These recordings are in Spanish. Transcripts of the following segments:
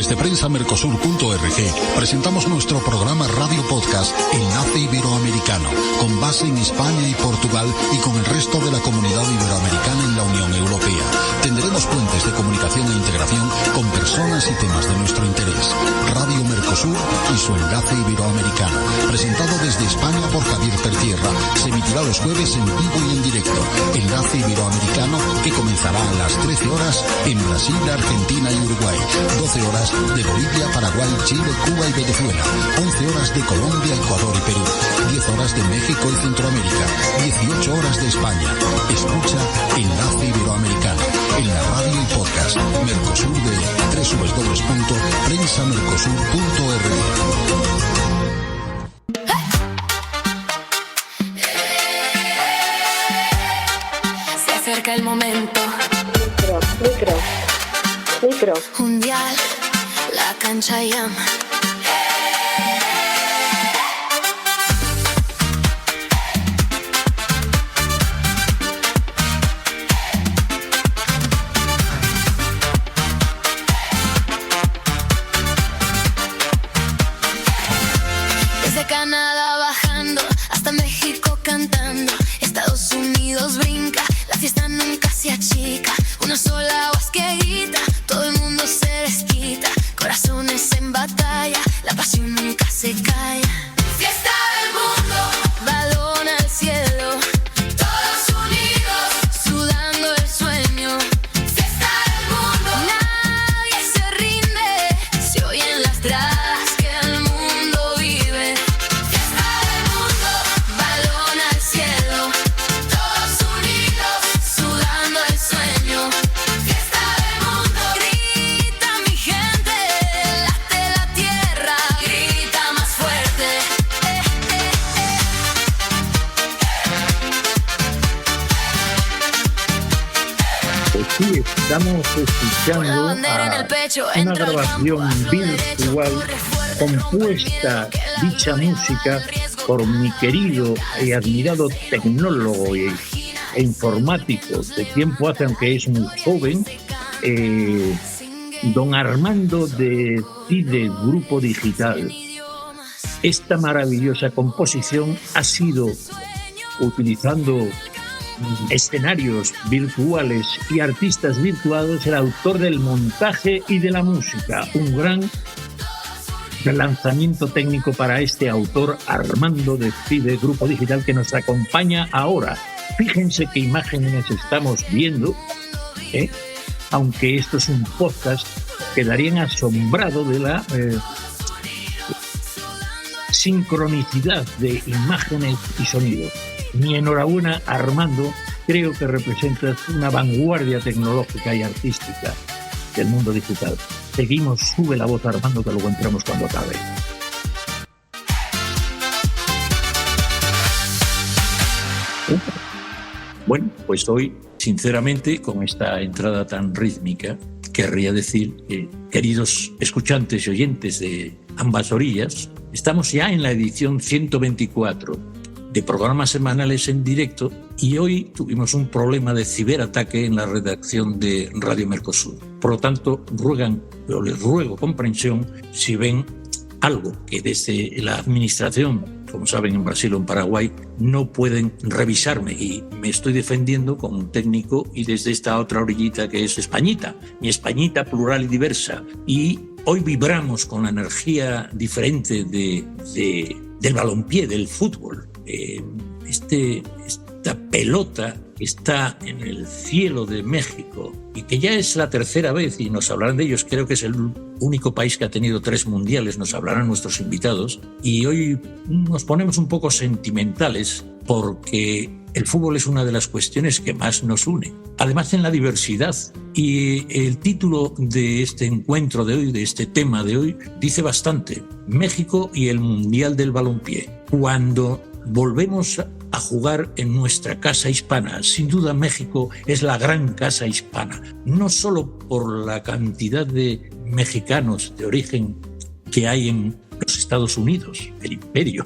Desde prensamercosur.org presentamos nuestro programa Radio Podcast Enlace Iberoamericano, con base en España y Portugal y con el resto de la comunidad iberoamericana en la Unión Europea. Tendremos puentes de comunicación e integración con personas y temas de nuestro interés. Radio Mercosur y su Enlace Iberoamericano, presentado desde España por Javier Tertierra. Se emitirá los jueves en vivo y en directo. Enlace Iberoamericano, que comenzará a las 13 horas en Brasil, Argentina y Uruguay, 12 horas de Bolivia, Paraguay, Chile, Cuba y Venezuela, 11 horas de Colombia, Ecuador y Perú, 10 horas de México y Centroamérica, 18 horas de España. Escucha Enlace Iberoamericano en la radio y podcast Mercosur de www.prensamercosur.org. Se acerca el momento. Micro. Mundial, la cancha llama. Desde Canadá bajando hasta México cantando, Estados Unidos brinca, la fiesta nunca se achica, una sola voz que grita, todo el mundo se desquita, corazones en batalla, la pasión nunca se calla. Fiesta del mundo, balón al cielo, todos unidos, sudando el sueño. Fiesta del mundo, nadie se rinde, se oyen las gradas que el mundo vive. Fiesta del mundo, balón al cielo, todos unidos, sudando el sueño. Fiesta del mundo, grita mi gente, late la tierra, grita más fuerte. Pues sí, estamos La escuchando bandera en el pecho, una entra al grabación campo, virtual compuesta, dicha música, por mi querido y admirado tecnólogo e informático de tiempo hace, aunque es muy joven, don Armando de CIDE Grupo Digital. Esta maravillosa composición ha sido, utilizando escenarios virtuales y artistas virtuales, el autor del montaje y de la música. Un gran lanzamiento técnico para este autor, Armando de CIDE Grupo Digital, que nos acompaña ahora. Fíjense qué imágenes estamos viendo, aunque esto es un podcast, quedarían asombrados de la sincronicidad de imágenes y sonidos. Mi enhorabuena, Armando, creo que representas una vanguardia tecnológica y artística del mundo digital. Seguimos, sube la voz, Armando, que luego entramos cuando acabe. Bueno, pues hoy, sinceramente, con esta entrada tan rítmica, querría decir que, queridos escuchantes y oyentes de ambas orillas, estamos ya en la edición 124 de programas semanales en directo, y hoy tuvimos un problema de ciberataque en la redacción de Radio Mercosur. Por lo tanto, les ruego comprensión si ven algo que desde la administración, como saben, en Brasil o en Paraguay, no pueden revisarme, y me estoy defendiendo con un técnico y desde esta otra orillita que es Españita, mi Españita plural y diversa. Y hoy vibramos con la energía diferente del balompié, del fútbol. Esta pelota que está en el cielo de México y que ya es la tercera vez, y nos hablarán de ellos, creo que es el único país que ha tenido 3 mundiales, nos hablarán nuestros invitados, y hoy nos ponemos un poco sentimentales porque el fútbol es una de las cuestiones que más nos une, además en la diversidad, y el título de este encuentro de hoy, de este tema de hoy, dice bastante: México y el Mundial del Balompié. Cuando volvemos a jugar en nuestra casa hispana, sin duda México es la gran casa hispana, no solo por la cantidad de mexicanos de origen que hay en los Estados Unidos, el imperio,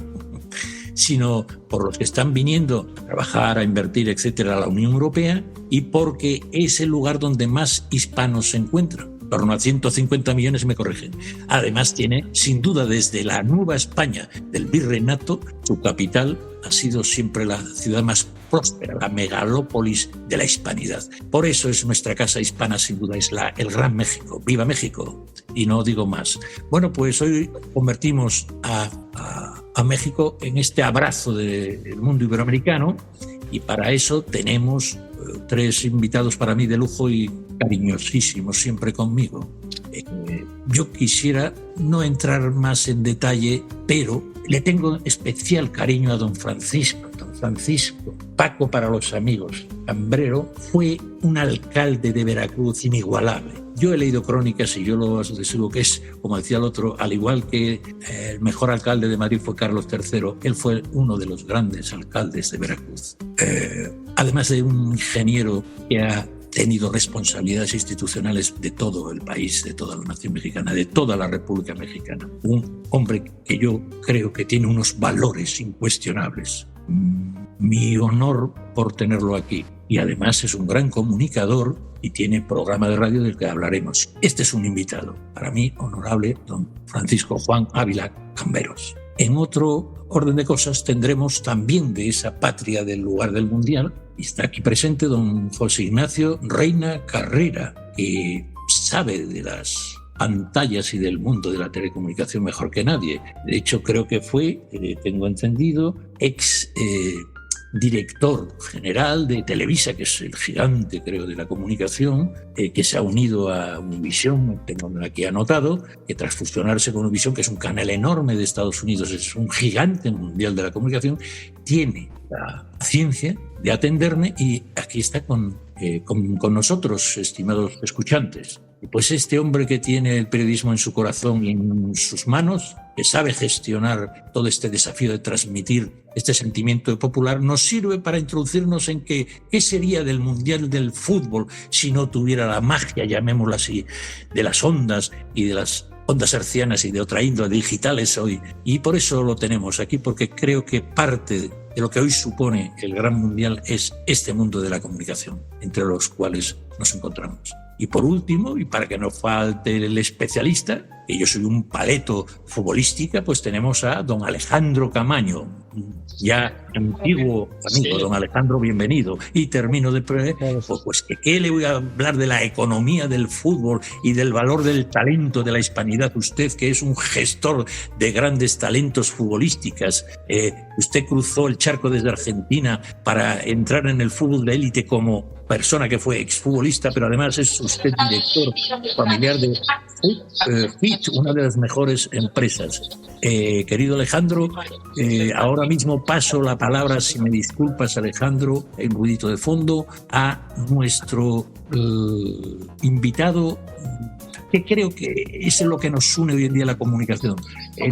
sino por los que están viniendo a trabajar, a invertir, etcétera, a la Unión Europea, y porque es el lugar donde más hispanos se encuentran. en torno a 150 millones, me corrigen. Además tiene, sin duda, desde la Nueva España del Virreinato, su capital ha sido siempre la ciudad más próspera, la megalópolis de la hispanidad. Por eso es nuestra casa hispana, sin duda, es el Gran México. ¡Viva México! Y no digo más. Bueno, pues hoy convertimos a México en este abrazo del mundo iberoamericano, y para eso tenemos 3 invitados para mí de lujo y cariñosísimos siempre conmigo. Yo quisiera no entrar más en detalle, pero le tengo especial cariño a don Francisco. Don Francisco, Paco para los amigos, Cambrero, fue un alcalde de Veracruz inigualable. Yo he leído crónicas y yo lo aseguro que es, como decía el otro, al igual que el mejor alcalde de Madrid fue Carlos III, él fue uno de los grandes alcaldes de Veracruz. Además de un ingeniero que ha tenido responsabilidades institucionales de todo el país, de toda la nación mexicana, de toda la República Mexicana. Un hombre que yo creo que tiene unos valores incuestionables. Mi honor por tenerlo aquí. Y además es un gran comunicador y tiene programa de radio del que hablaremos. Este es un invitado, para mí honorable, don Francisco Juan Ávila Camberos. En otro orden de cosas tendremos también de esa patria del lugar del Mundial, y está aquí presente don José Ignacio Reina Carrera, que sabe de las pantallas y del mundo de la telecomunicación mejor que nadie. De hecho, creo que fue, tengo entendido, ex director general de Televisa, que es el gigante, creo, de la comunicación, que se ha unido a Univisión, tengo aquí anotado, que tras fusionarse con Univisión, que es un canal enorme de Estados Unidos, es un gigante mundial de la comunicación, tiene la ciencia de atenderme y aquí está con nosotros, estimados escuchantes. Pues este hombre que tiene el periodismo en su corazón y en sus manos, que sabe gestionar todo este desafío de transmitir este sentimiento popular, nos sirve para introducirnos en qué sería del Mundial del Fútbol si no tuviera la magia, llamémosla así, de las ondas y de las ondas hercianas y de otra índole digitales hoy. Y por eso lo tenemos aquí, porque creo que parte de lo que hoy supone el Gran Mundial es este mundo de la comunicación, entre los cuales nos encontramos. Y por último, y para que no falte el especialista, que yo soy un paleto futbolística, pues tenemos a don Alejandro Camaño, ya antiguo amigo. Sí. Don Alejandro, bienvenido. Y termino de pues que ¿qué le voy a hablar de la economía del fútbol y del valor del talento, de la hispanidad? Usted, que es un gestor de grandes talentos futbolísticas, usted cruzó el charco desde Argentina para entrar en el fútbol de élite como persona que fue exfutbolista, pero además es usted director familiar de FIT, una de las mejores empresas. Querido Alejandro, ahora mismo paso la palabra, si me disculpas, Alejandro, el ruidito de fondo, a nuestro invitado, que creo que es lo que nos une hoy en día a la comunicación.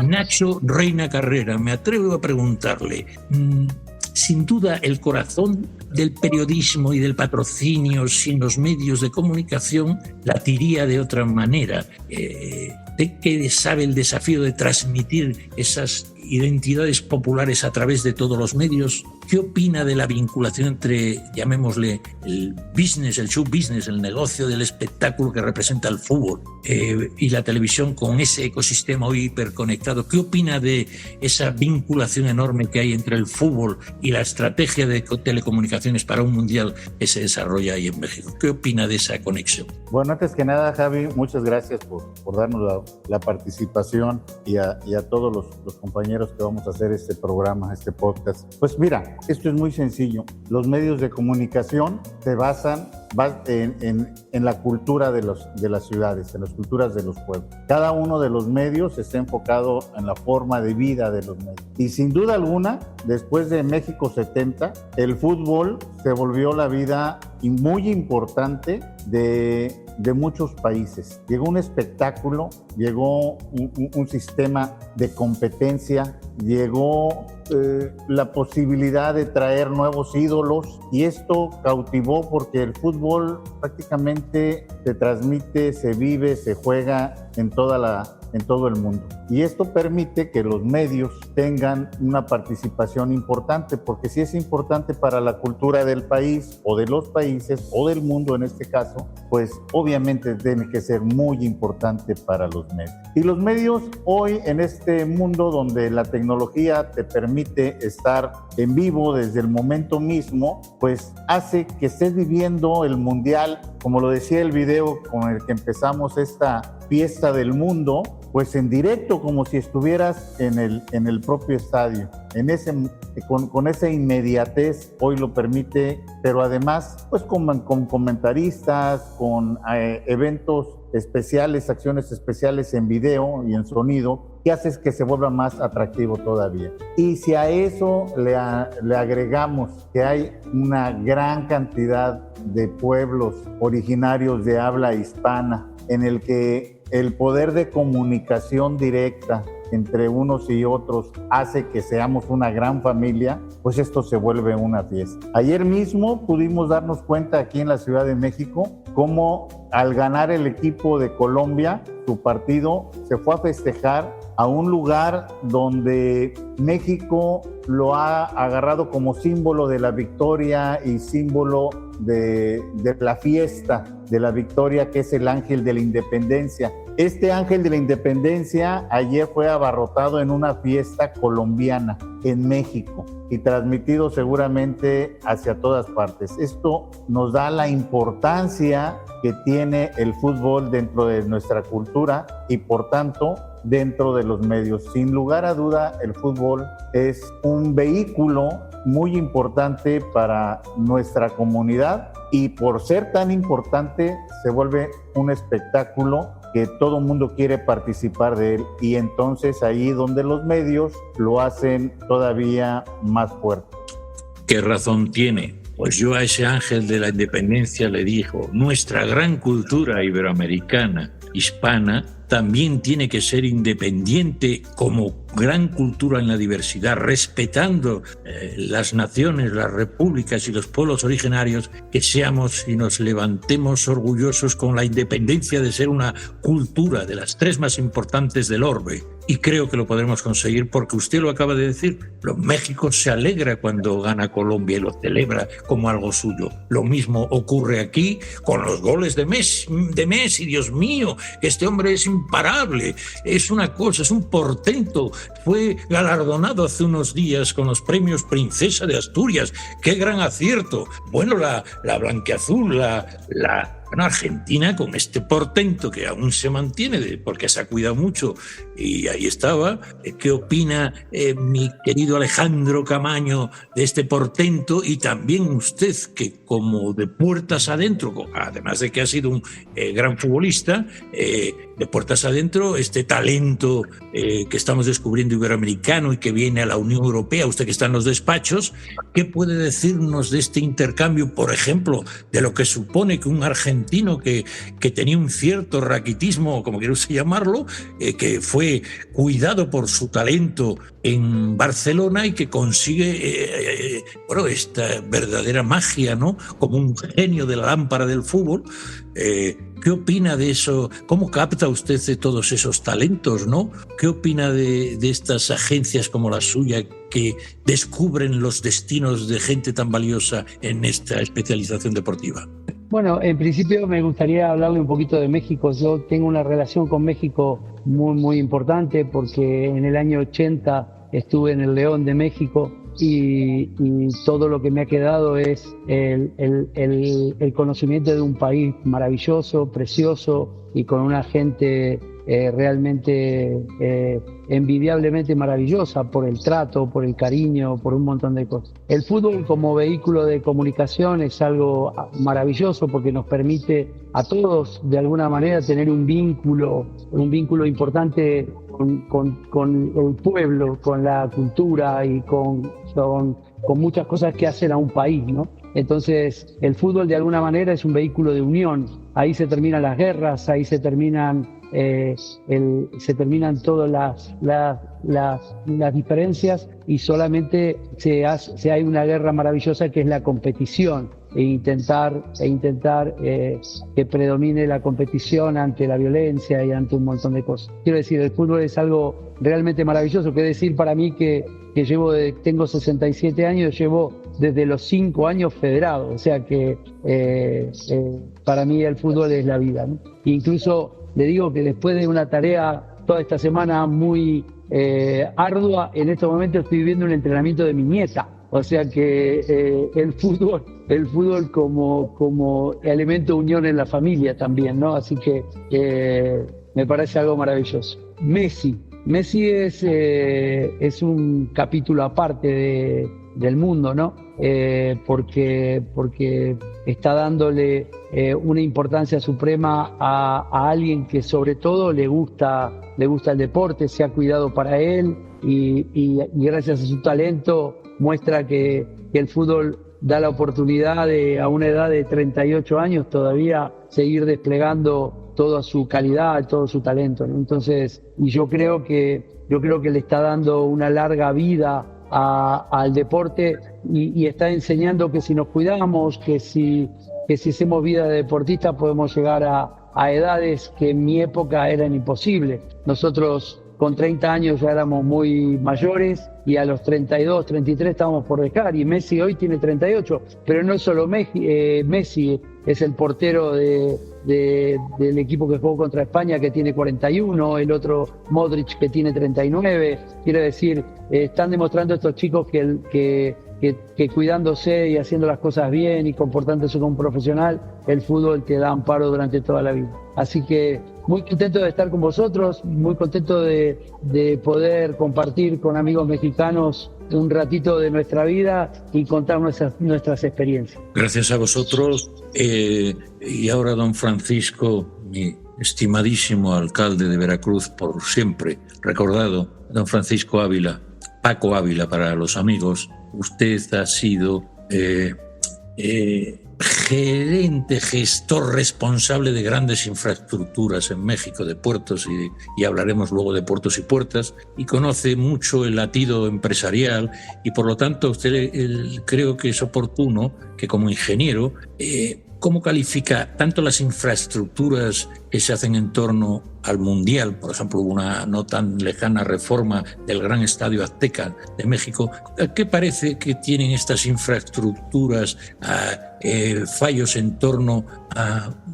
Nacho Reina Carrera, me atrevo a preguntarle, sin duda el corazón del periodismo y del patrocinio sin los medios de comunicación latiría de otra manera. ¿De qué sabe el desafío de transmitir esas identidades populares a través de todos los medios? ¿Qué opina de la vinculación entre, llamémosle, el business, el show business, el negocio del espectáculo que representa el fútbol y la televisión con ese ecosistema hoy hiperconectado? ¿Qué opina de esa vinculación enorme que hay entre el fútbol y la estrategia de telecomunicaciones para un mundial que se desarrolla ahí en México? ¿Qué opina de esa conexión? Bueno, antes que nada, Javi, muchas gracias por darnos la participación y a todos los compañeros que vamos a hacer este programa, este podcast. Pues mira, esto es muy sencillo. Los medios de comunicación se basan en la cultura de las ciudades, en las culturas de los pueblos. Cada uno de los medios está enfocado en la forma de vida de los medios. Y sin duda alguna, después de México 70, el fútbol se volvió la vida muy importante de muchos países. Llegó un espectáculo, llegó un sistema de competencia, llegó la posibilidad de traer nuevos ídolos, y esto cautivó porque el fútbol prácticamente se transmite, se vive, se juega en toda en todo el mundo. Y esto permite que los medios tengan una participación importante, porque si es importante para la cultura del país o de los países o del mundo en este caso, pues obviamente tiene que ser muy importante para los medios. Y los medios hoy en este mundo donde la tecnología te permite estar en vivo desde el momento mismo, pues hace que estés viviendo el mundial, como lo decía el video con el que empezamos esta fiesta del mundo, pues en directo, como si estuvieras en el propio estadio. Con esa inmediatez hoy lo permite, pero además pues con comentaristas, con eventos especiales, acciones especiales en video y en sonido, que haces que se vuelva más atractivo todavía. Y si a eso le agregamos que hay una gran cantidad de pueblos originarios de habla hispana, en el que el poder de comunicación directa entre unos y otros hace que seamos una gran familia, pues esto se vuelve una fiesta. Ayer mismo pudimos darnos cuenta aquí en la Ciudad de México cómo al ganar el equipo de Colombia su partido, se fue a festejar a un lugar donde México lo ha agarrado como símbolo de la victoria y símbolo de la fiesta de la victoria, que es el Ángel de la Independencia. Este Ángel de la Independencia ayer fue abarrotado en una fiesta colombiana en México y transmitido seguramente hacia todas partes. Esto nos da la importancia que tiene el fútbol dentro de nuestra cultura y por tanto dentro de los medios. Sin lugar a duda, el fútbol es un vehículo muy importante para nuestra comunidad y por ser tan importante se vuelve un espectáculo que todo el mundo quiere participar de él, y entonces ahí donde los medios lo hacen todavía más fuerte. ¿Qué razón tiene? Pues yo a ese Ángel de la Independencia le digo, nuestra gran cultura iberoamericana, hispana, también tiene que ser independiente como gran cultura en la diversidad, respetando las naciones, las repúblicas y los pueblos originarios, que seamos y nos levantemos orgullosos con la independencia de ser una cultura de las tres más importantes del orbe. Y creo que lo podremos conseguir porque usted lo acaba de decir. México se alegra cuando gana Colombia y lo celebra como algo suyo. Lo mismo ocurre aquí con los goles de Messi. Dios mío, este hombre es imparable. Es una cosa, es un portento. Fue galardonado hace unos días con los premios Princesa de Asturias. ¡Qué gran acierto! Bueno, la blanquiazul, Argentina con este portento que aún se mantiene porque se ha cuidado mucho y ahí estaba. ¿Qué opina mi querido Alejandro Camaño de este portento? Y también usted, que como de puertas adentro, además de que ha sido un gran futbolista, de puertas adentro, este talento que estamos descubriendo iberoamericano y que viene a la Unión Europea, usted que está en los despachos, ¿qué puede decirnos de este intercambio, por ejemplo, de lo que supone que un argentino que tenía un cierto raquitismo, como quiera usted llamarlo, que fue cuidado por su talento en Barcelona y que consigue esta verdadera magia, ¿no? Como un genio de la lámpara del fútbol? ¿Qué opina de eso? ¿Cómo capta usted de todos esos talentos, no? ¿Qué opina de estas agencias como la suya que descubren los destinos de gente tan valiosa en esta especialización deportiva? Bueno, en principio me gustaría hablarle un poquito de México. Yo tengo una relación con México muy, muy importante porque en el año 80 estuve en el León de México y todo lo que me ha quedado es el conocimiento de un país maravilloso, precioso y con una gente realmente envidiablemente maravillosa por el trato, por el cariño, por un montón de cosas. El fútbol como vehículo de comunicación es algo maravilloso porque nos permite a todos de alguna manera tener un vínculo importante con el pueblo, con la cultura y con muchas cosas que hacen a un país, ¿no? Entonces, el fútbol de alguna manera es un vehículo de unión. Ahí se terminan las guerras, ahí se terminan todas las diferencias y solamente se hay una guerra maravillosa que es la competición. e intentar que predomine la competición ante la violencia y ante un montón de cosas. Quiero decir, el fútbol es algo realmente maravilloso. Quiero decir, para mí que tengo 67 años, llevo desde los 5 años federado, o sea que para mí el fútbol es la vida, ¿no? Incluso le digo que después de una tarea toda esta semana muy ardua, en este momento estoy viviendo un entrenamiento de mi nieta, o sea que el fútbol como elemento de unión en la familia también, ¿no? Así que me parece algo maravilloso. Messi es un capítulo aparte del mundo, ¿no? Porque está dándole una importancia suprema a alguien que sobre todo le gusta el deporte, se ha cuidado para él y gracias a su talento muestra que el fútbol da la oportunidad de, a una edad de 38 años todavía, seguir desplegando toda su calidad, todo su talento, ¿no? Entonces, y yo creo que le está dando una larga vida al deporte y está enseñando que si nos cuidamos, que si hacemos vida de deportista podemos llegar a edades que en mi época eran imposibles. Nosotros con 30 años ya éramos muy mayores y a los 32, 33 estábamos por dejar, y Messi hoy tiene 38, pero no es solo Messi, es el portero del equipo que jugó contra España que tiene 41, el otro Modric que tiene 39, quiero decir, están demostrando estos chicos que cuidándose y haciendo las cosas bien y comportándose como un profesional, el fútbol te da amparo durante toda la vida. Así que muy contento de estar con vosotros, muy contento de poder compartir con amigos mexicanos un ratito de nuestra vida y contar nuestras experiencias. Gracias a vosotros. Y ahora don Francisco, mi estimadísimo alcalde de Veracruz, por siempre recordado, don Francisco Ávila, Paco Ávila para los amigos. Usted ha sido gerente, gestor responsable de grandes infraestructuras en México, de puertos, y hablaremos luego de puertos y puertas, y conoce mucho el latido empresarial, y por lo tanto usted creo que es oportuno que como ingeniero, ¿cómo califica tanto las infraestructuras que se hacen en torno al Mundial? Por ejemplo, una no tan lejana reforma del Gran Estadio Azteca de México. ¿Qué parece que tienen estas infraestructuras, fallos en torno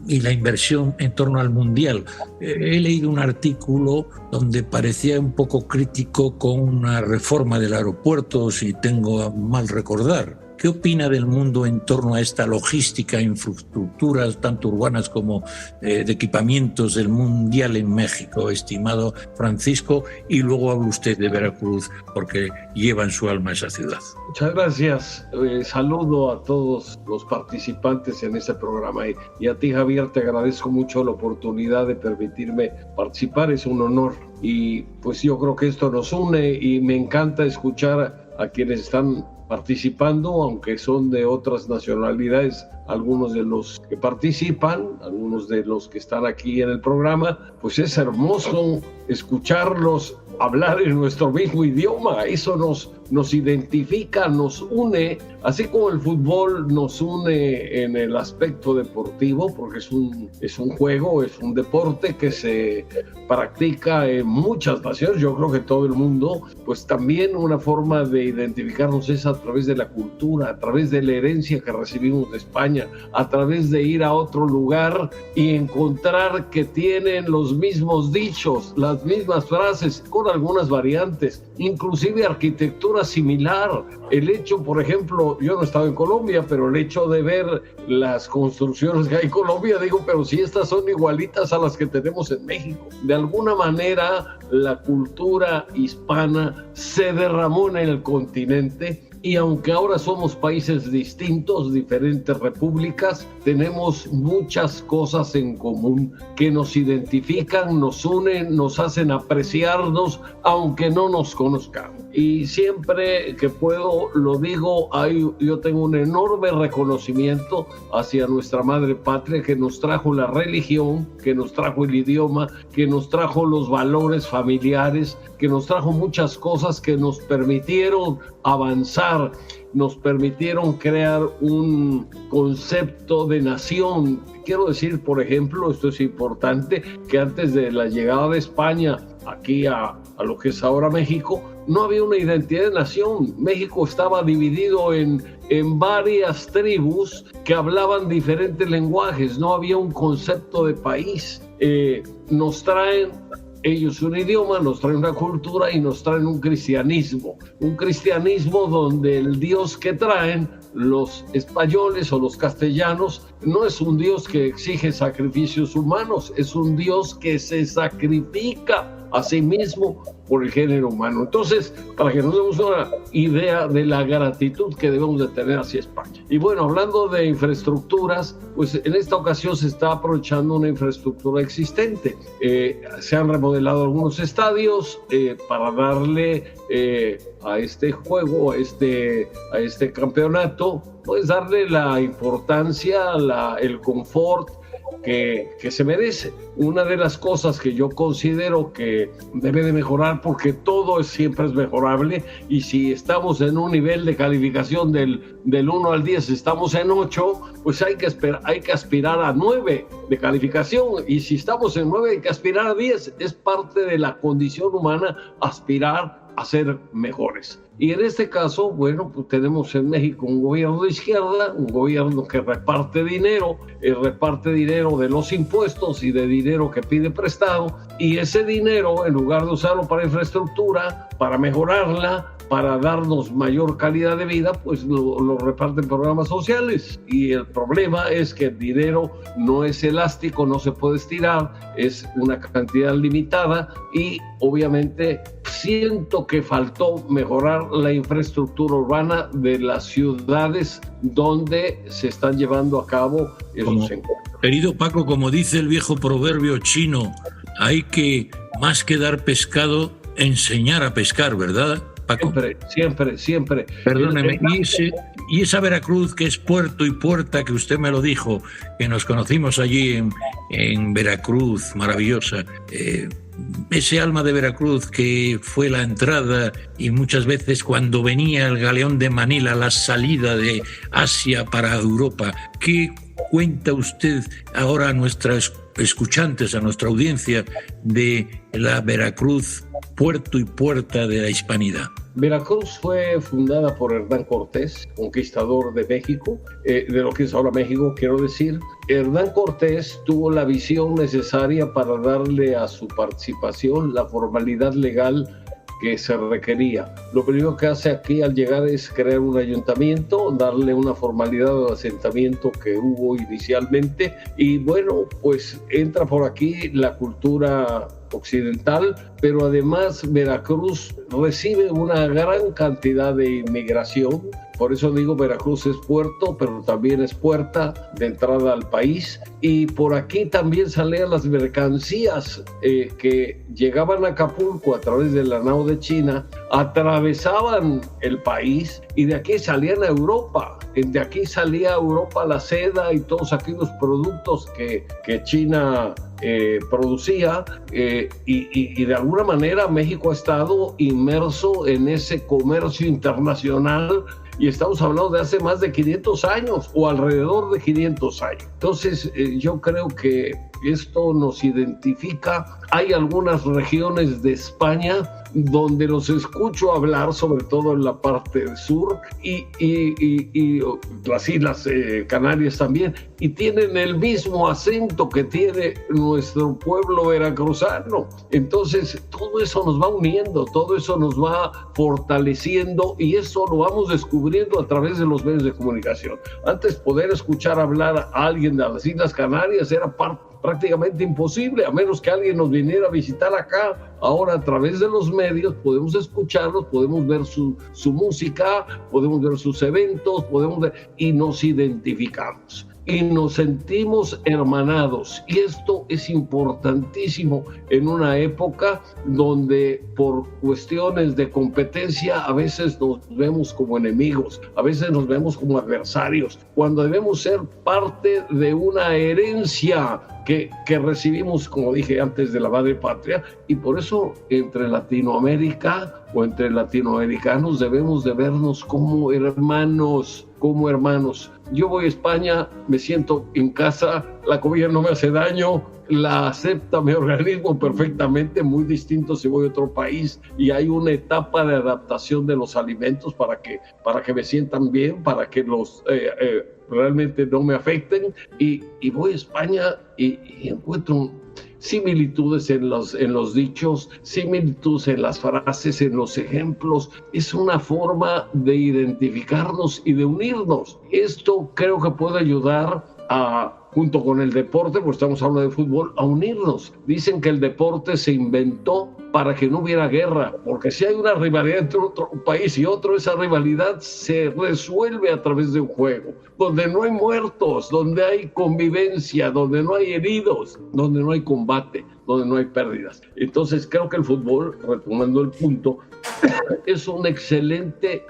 y la inversión en torno al Mundial? He leído un artículo donde parecía un poco crítico con una reforma del aeropuerto, si tengo a mal recordar. ¿Qué opina del mundo en torno a esta logística, infraestructuras, tanto urbanas como de equipamientos del Mundial en México, estimado Francisco? Y luego habla usted de Veracruz, porque lleva en su alma esa ciudad. Muchas gracias. Saludo a todos los participantes en este programa. Y a ti, Javier, te agradezco mucho la oportunidad de permitirme participar. Es un honor. Y pues yo creo que esto nos une y me encanta escuchar a quienes están participando, aunque son de otras nacionalidades, algunos de los que participan, algunos de los que están aquí en el programa, pues es hermoso escucharlos hablar en nuestro mismo idioma. Eso nos identifica, nos une, así como el fútbol nos une en el aspecto deportivo, porque es un juego, es un deporte que se practica en muchas naciones, yo creo que todo el mundo, pues también una forma de identificarnos es a través de la cultura, a través de la herencia que recibimos de España, a través de ir a otro lugar y encontrar que tienen los mismos dichos, las mismas frases, con algunas variantes, inclusive arquitectura similar. El hecho, por ejemplo, yo no he estado en Colombia, pero el hecho de ver las construcciones que hay en Colombia, digo, pero si estas son igualitas a las que tenemos en México. De alguna manera, la cultura hispana se derramó en el continente. Y aunque ahora somos países distintos, diferentes repúblicas, tenemos muchas cosas en común que nos identifican, nos unen, nos hacen apreciarnos, aunque no nos conozcamos. Y siempre que puedo lo digo, yo tengo un enorme reconocimiento hacia nuestra madre patria, que nos trajo la religión, que nos trajo el idioma, que nos trajo los valores familiares, que nos trajo muchas cosas que nos permitieron avanzar avanzar, nos permitieron crear un concepto de nación. Quiero decir, por ejemplo, esto es importante, que antes de la llegada de España aquí a lo que es ahora México, no había una identidad de nación. México estaba dividido en varias tribus que hablaban diferentes lenguajes, no había un concepto de país. Nos traen ellos un idioma, nos traen una cultura y nos traen un cristianismo donde el Dios que traen los españoles o los castellanos no es un Dios que exige sacrificios humanos, es un Dios que se sacrifica a sí mismo por el género humano. Entonces, para que nos demos una idea de la gratitud que debemos de tener hacia España. Y bueno, hablando de infraestructuras, pues en esta ocasión se está aprovechando una infraestructura existente. Se han remodelado algunos estadios para darle a este juego, a este campeonato, pues darle la importancia, el confort que se merece. Una de las cosas que yo considero que debe de mejorar, porque todo siempre es mejorable, y si estamos en un nivel de calificación del 1 al 10, estamos en 8, pues hay que aspirar a 9 de calificación, y si estamos en 9 hay que aspirar a 10. Es parte de la condición humana aspirar a ser mejores. Y en este caso, bueno, pues tenemos en México un gobierno de izquierda, un gobierno que reparte dinero de los impuestos y de dinero que pide prestado, y ese dinero, en lugar de usarlo para infraestructura, para mejorarla, para darnos mayor calidad de vida, pues lo reparten programas sociales. Y el problema es que el dinero no es elástico, no se puede estirar, es una cantidad limitada, y obviamente siento que faltó mejorar la infraestructura urbana de las ciudades donde se están llevando a cabo esos encuentros. Querido Paco, como dice el viejo proverbio chino, hay que, más que dar pescado, enseñar a pescar, ¿verdad, Paco? Siempre. Perdóneme, y esa Veracruz que es puerto y puerta, que usted me lo dijo, que nos conocimos allí en Veracruz, maravillosa, ese alma de Veracruz que fue la entrada, y muchas veces cuando venía el galeón de Manila, la salida de Asia para Europa. ¿Qué cuenta usted ahora a nuestros escuchantes, a nuestra audiencia, de la Veracruz, puerto y puerta de la hispanidad? Veracruz fue fundada por Hernán Cortés, conquistador de México, de lo que es ahora México, quiero decir. Hernán Cortés tuvo la visión necesaria para darle a su participación la formalidad legal que se requería. Lo primero que hace aquí al llegar es crear un ayuntamiento, darle una formalidad al asentamiento que hubo inicialmente, y bueno, pues entra por aquí la cultura occidental, pero además Veracruz recibe una gran cantidad de inmigración. Por eso digo, Veracruz es puerto, pero también es puerta de entrada al país. Y por aquí también salían las mercancías que llegaban a Acapulco a través de la nao de China, atravesaban el país y de aquí salían a Europa. De aquí salía a Europa la seda y todos aquellos productos que China producía, y de alguna manera México ha estado inmerso en ese comercio internacional, y estamos hablando de hace más de 500 años o alrededor de 500 años. Entonces yo creo que esto nos identifica. Hay algunas regiones de España donde los escucho hablar, sobre todo en la parte del sur, y las Islas Canarias también, y tienen el mismo acento que tiene nuestro pueblo veracruzano. Entonces todo eso nos va uniendo, todo eso nos va fortaleciendo, y eso lo vamos descubriendo a través de los medios de comunicación. Antes, poder escuchar hablar a alguien de las Islas Canarias era prácticamente imposible, a menos que alguien nos viniera a visitar acá. Ahora, a través de los medios podemos escucharlos, podemos ver su música, podemos ver sus eventos, y nos identificamos. y nos sentimos hermanados. Y esto es importantísimo en una época donde por cuestiones de competencia a veces nos vemos como enemigos, a veces nos vemos como adversarios, cuando debemos ser parte de una herencia que recibimos, como dije antes, de la madre patria, y por eso entre Latinoamérica o entre latinoamericanos debemos de vernos como hermanos, como hermanos. Yo voy a España, me siento en casa, la comida no me hace daño, la acepta mi organismo perfectamente, muy distinto si voy a otro país, y hay una etapa de adaptación de los alimentos para que me sientan bien, para que los realmente no me afecten, y voy a España y encuentro similitudes en los dichos, similitudes en las frases, en los ejemplos. Es una forma de identificarnos y de unirnos. Esto creo que puede ayudar junto con el deporte, porque estamos hablando de fútbol, a unirnos. Dicen que el deporte se inventó para que no hubiera guerra, porque si hay una rivalidad entre otro país y otro, esa rivalidad se resuelve a través de un juego, donde no hay muertos, donde hay convivencia, donde no hay heridos, donde no hay combate, donde no hay pérdidas. Entonces creo que el fútbol, retomando el punto, es un excelente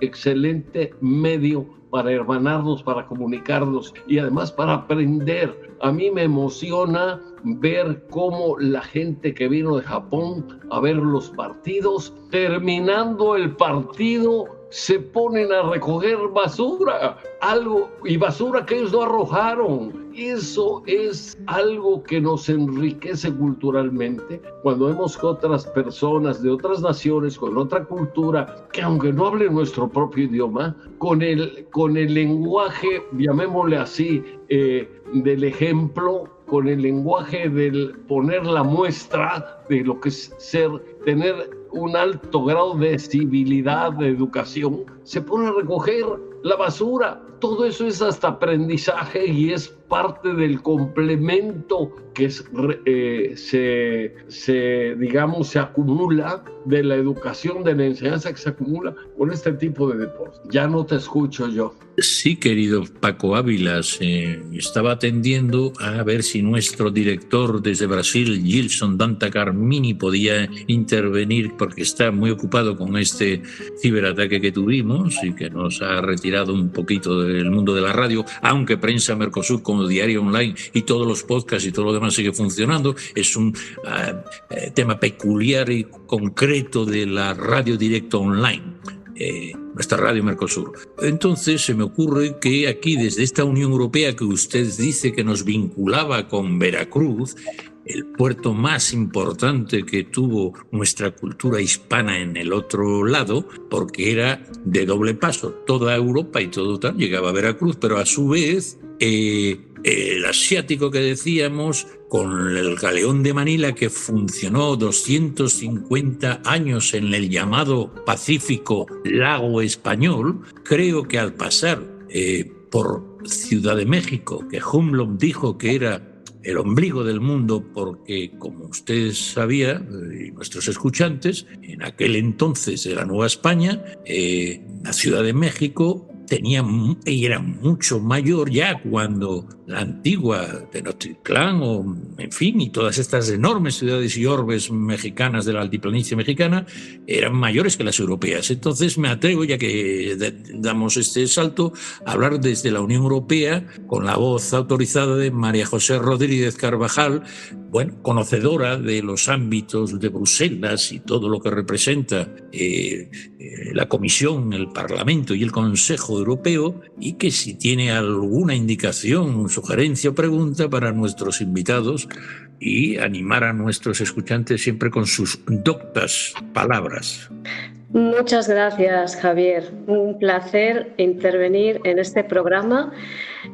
medio para hermanarnos, para comunicarnos y además para aprender. A mí me emociona ver cómo la gente que vino de Japón a ver los partidos, terminando el partido, se ponen a recoger basura, basura que ellos no arrojaron. Eso es algo que nos enriquece culturalmente cuando vemos que otras personas de otras naciones, con otra cultura, que aunque no hablen nuestro propio idioma, con el lenguaje, llamémosle así, del ejemplo, con el lenguaje del poner la muestra de lo que es tener un alto grado de civilidad, de educación, se pone a recoger la basura. Todo eso es hasta aprendizaje y es parte del complemento que se acumula de la educación, de la enseñanza que se acumula con este tipo de deportes. Ya no te escucho yo. Sí, querido Paco Ávila, estaba atendiendo a ver si nuestro director desde Brasil, Gilson Danta Carmini, podía intervenir porque está muy ocupado con este ciberataque que tuvimos y que nos ha retirado un poquito del mundo de la radio, aunque Prensa Mercosur como diario online y todos los podcasts y todo lo demás sigue funcionando. Es un tema peculiar y concreto de la radio directa online. Nuestra radio Mercosur. Entonces se me ocurre que aquí desde esta Unión Europea que usted dice que nos vinculaba con Veracruz, el puerto más importante que tuvo nuestra cultura hispana en el otro lado, porque era de doble paso, toda Europa y todo tal, llegaba a Veracruz, pero a su vez el asiático que decíamos, con el galeón de Manila que funcionó 250 años en el llamado Pacífico Lago Español, creo que al pasar por Ciudad de México, que Humboldt dijo que era el ombligo del mundo, porque como usted sabía, y nuestros escuchantes, en aquel entonces de la Nueva España, la Ciudad de México era mucho mayor ya cuando la antigua Tenochtitlán en fin, y todas estas enormes ciudades y orbes mexicanas de la altiplanicie mexicana eran mayores que las europeas. Entonces me atrevo, ya que damos este salto, a hablar desde la Unión Europea con la voz autorizada de María José Rodríguez Carvajal, conocedora de los ámbitos de Bruselas y todo lo que representa la Comisión, el Parlamento y el Consejo Europeo, y que si tiene alguna indicación, sugerencia o pregunta para nuestros invitados, y animar a nuestros escuchantes siempre con sus doctas palabras. Muchas gracias, Javier. Un placer intervenir en este programa.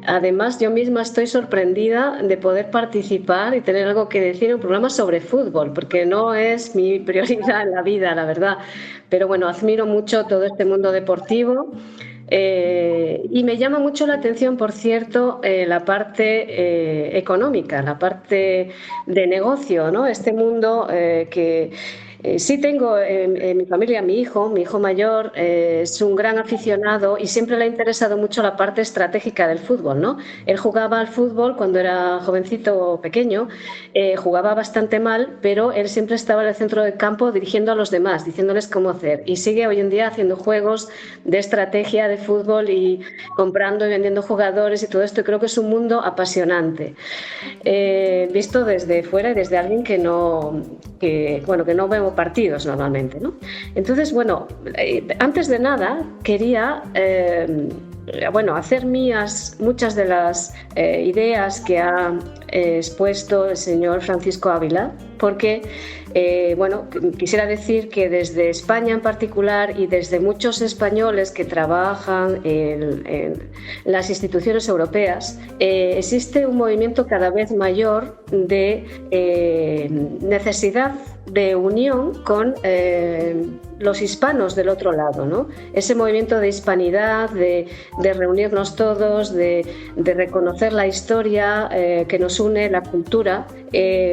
Además, yo misma estoy sorprendida de poder participar y tener algo que decir en un programa sobre fútbol, porque no es mi prioridad en la vida, la verdad. Pero bueno, admiro mucho todo este mundo deportivo. Y me llama mucho la atención, por cierto, la parte económica, la parte de negocio, ¿no? Este mundo que Sí tengo en mi familia mi hijo mayor es un gran aficionado y siempre le ha interesado mucho la parte estratégica del fútbol, ¿no? Él jugaba al fútbol cuando era jovencito pequeño, jugaba bastante mal, pero él siempre estaba en el centro del campo dirigiendo a los demás, diciéndoles cómo hacer, y sigue hoy en día haciendo juegos de estrategia de fútbol y comprando y vendiendo jugadores y todo esto, y creo que es un mundo apasionante, visto desde fuera y desde alguien que no veo partidos normalmente, ¿no? Entonces, bueno, antes de nada quería hacer mías muchas de las ideas que ha expuesto el señor Francisco Ávila, porque quisiera decir que desde España en particular y desde muchos españoles que trabajan en las instituciones europeas, existe un movimiento cada vez mayor de necesidad de unión con los hispanos del otro lado, ¿no? Ese movimiento de hispanidad, de reunirnos todos, de reconocer la historia que nos une, la cultura,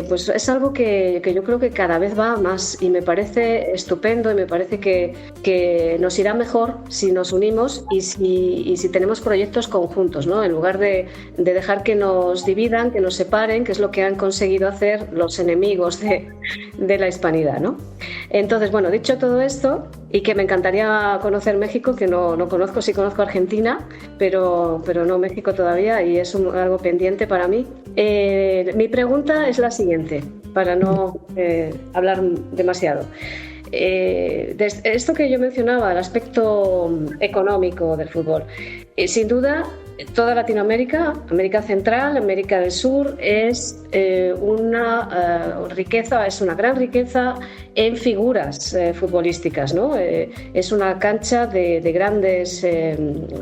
pues es algo que yo creo que cada vez va más, y me parece estupendo, y me parece que nos irá mejor si nos unimos y si tenemos proyectos conjuntos, ¿no? En lugar de dejar que nos dividan, que nos separen, que es lo que han conseguido hacer los enemigos de la hispanidad, ¿no? Entonces, bueno, dicho todo esto, y que me encantaría conocer México, que no conozco, sí conozco Argentina, pero no México todavía, y es algo pendiente para mí. Mi pregunta es la siguiente, para no hablar demasiado. Esto que yo mencionaba, el aspecto económico del fútbol, sin duda toda Latinoamérica, América Central, América del Sur es una riqueza, es una gran riqueza en figuras futbolísticas, ¿no? Es una cancha de grandes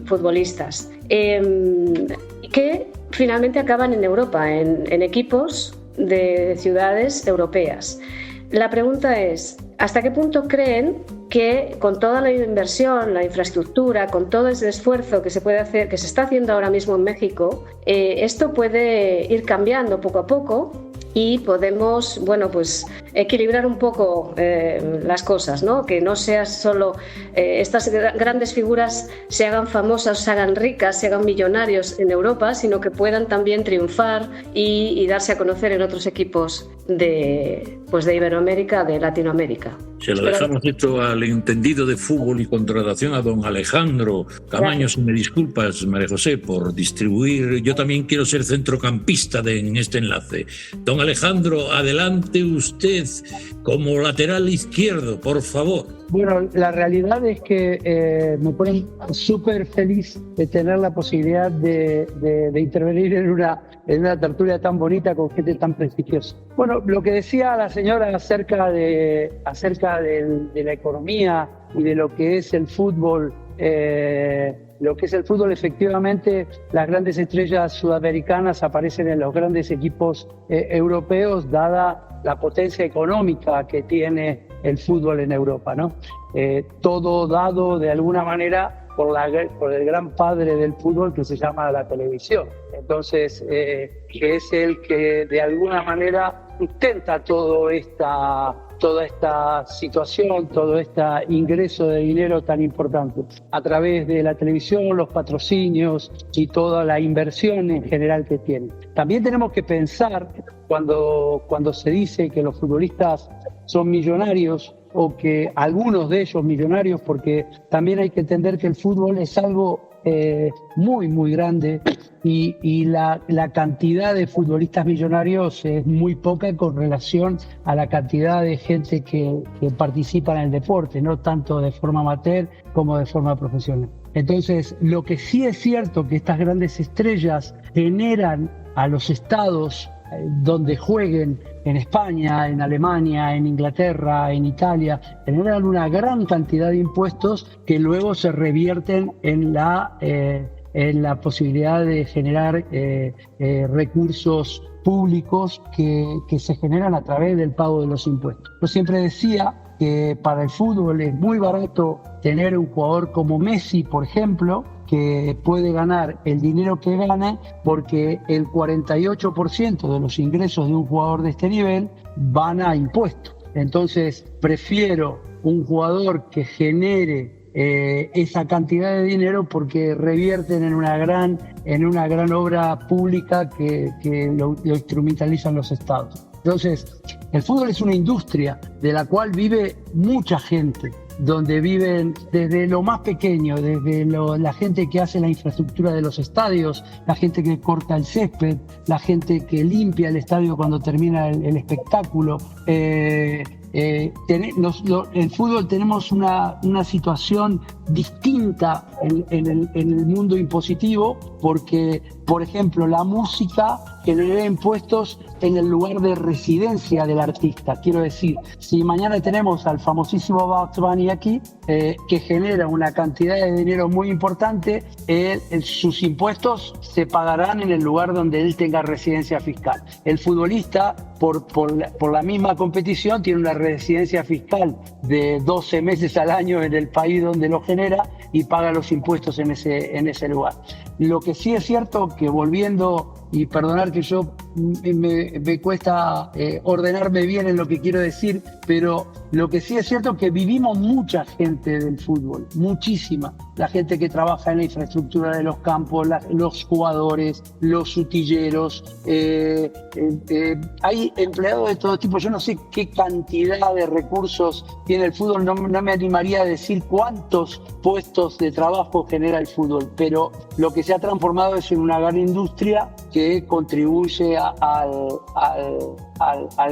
futbolistas que finalmente acaban en Europa, en equipos de ciudades europeas. La pregunta es, ¿hasta qué punto creen que con toda la inversión, la infraestructura, con todo ese esfuerzo que se puede hacer, que se está haciendo ahora mismo en México, esto puede ir cambiando poco a poco y podemos, equilibrar un poco las cosas, ¿no? Que no sea solo estas grandes figuras se hagan famosas, se hagan ricas, se hagan millonarios en Europa, sino que puedan también triunfar y darse a conocer en otros equipos de Iberoamérica, de Latinoamérica. Se lo dejamos esto al entendido de fútbol y contratación, a don Alejandro Camaño. Si me disculpas, María José, por distribuir. Yo también quiero ser centrocampista en este enlace. Don Alejandro, adelante usted como lateral izquierdo, por favor. Bueno, la realidad es que me pone súper feliz de tener la posibilidad de intervenir en una tertulia tan bonita con gente tan prestigiosa. Bueno, lo que decía la señora acerca de la economía y de lo que es el fútbol, efectivamente, las grandes estrellas sudamericanas aparecen en los grandes equipos europeos, dada la potencia económica que tiene el fútbol en Europa, ¿no? Todo dado de alguna manera por el gran padre del fútbol que se llama la televisión. Entonces, que es el que de alguna manera sustenta toda esta situación, todo este ingreso de dinero tan importante a través de la televisión, los patrocinios y toda la inversión en general que tiene. También tenemos que pensar cuando se dice que los futbolistas son millonarios, o que algunos de ellos millonarios, porque también hay que entender que el fútbol es algo muy, muy grande y la cantidad de futbolistas millonarios es muy poca con relación a la cantidad de gente que participa en el deporte, no tanto de forma amateur como de forma profesional. Entonces, lo que sí es cierto que estas grandes estrellas generan a los estados donde jueguen, en España, en Alemania, en Inglaterra, en Italia, generan una gran cantidad de impuestos que luego se revierten en la posibilidad de generar recursos públicos que se generan a través del pago de los impuestos. Yo siempre decía que para el fútbol es muy barato tener un jugador como Messi, por ejemplo, que puede ganar el dinero que gane, porque el 48% de los ingresos de un jugador de este nivel van a impuestos. Entonces prefiero un jugador que genere esa cantidad de dinero porque revierten en una gran obra pública que lo instrumentalizan los estados. Entonces, el fútbol es una industria de la cual vive mucha gente, donde viven desde lo más pequeño, desde la gente que hace la infraestructura de los estadios, la gente que corta el césped, la gente que limpia el estadio cuando termina el espectáculo. El fútbol tenemos una situación distinta en el mundo impositivo porque, por ejemplo, la música genera impuestos en el lugar de residencia del artista. Quiero decir, si mañana tenemos al famosísimo Bugs Bunny aquí, que genera una cantidad de dinero muy importante, sus impuestos se pagarán en el lugar donde él tenga residencia fiscal. El futbolista, por la misma competición, tiene una residencia fiscal de 12 meses al año en el país donde lo genera y paga los impuestos en ese lugar. Lo que sí es cierto que volviendo, y perdonar que yo me cuesta ordenarme bien en lo que quiero decir, pero lo que sí es cierto es que vivimos mucha gente del fútbol, muchísima. La gente que trabaja en la infraestructura de los campos, los jugadores, los utilleros. Hay empleados de todo tipo. Yo no sé qué cantidad de recursos tiene el fútbol, no me animaría a decir cuántos puestos de trabajo genera el fútbol, pero lo que se ha transformado es en una gran industria que contribuye al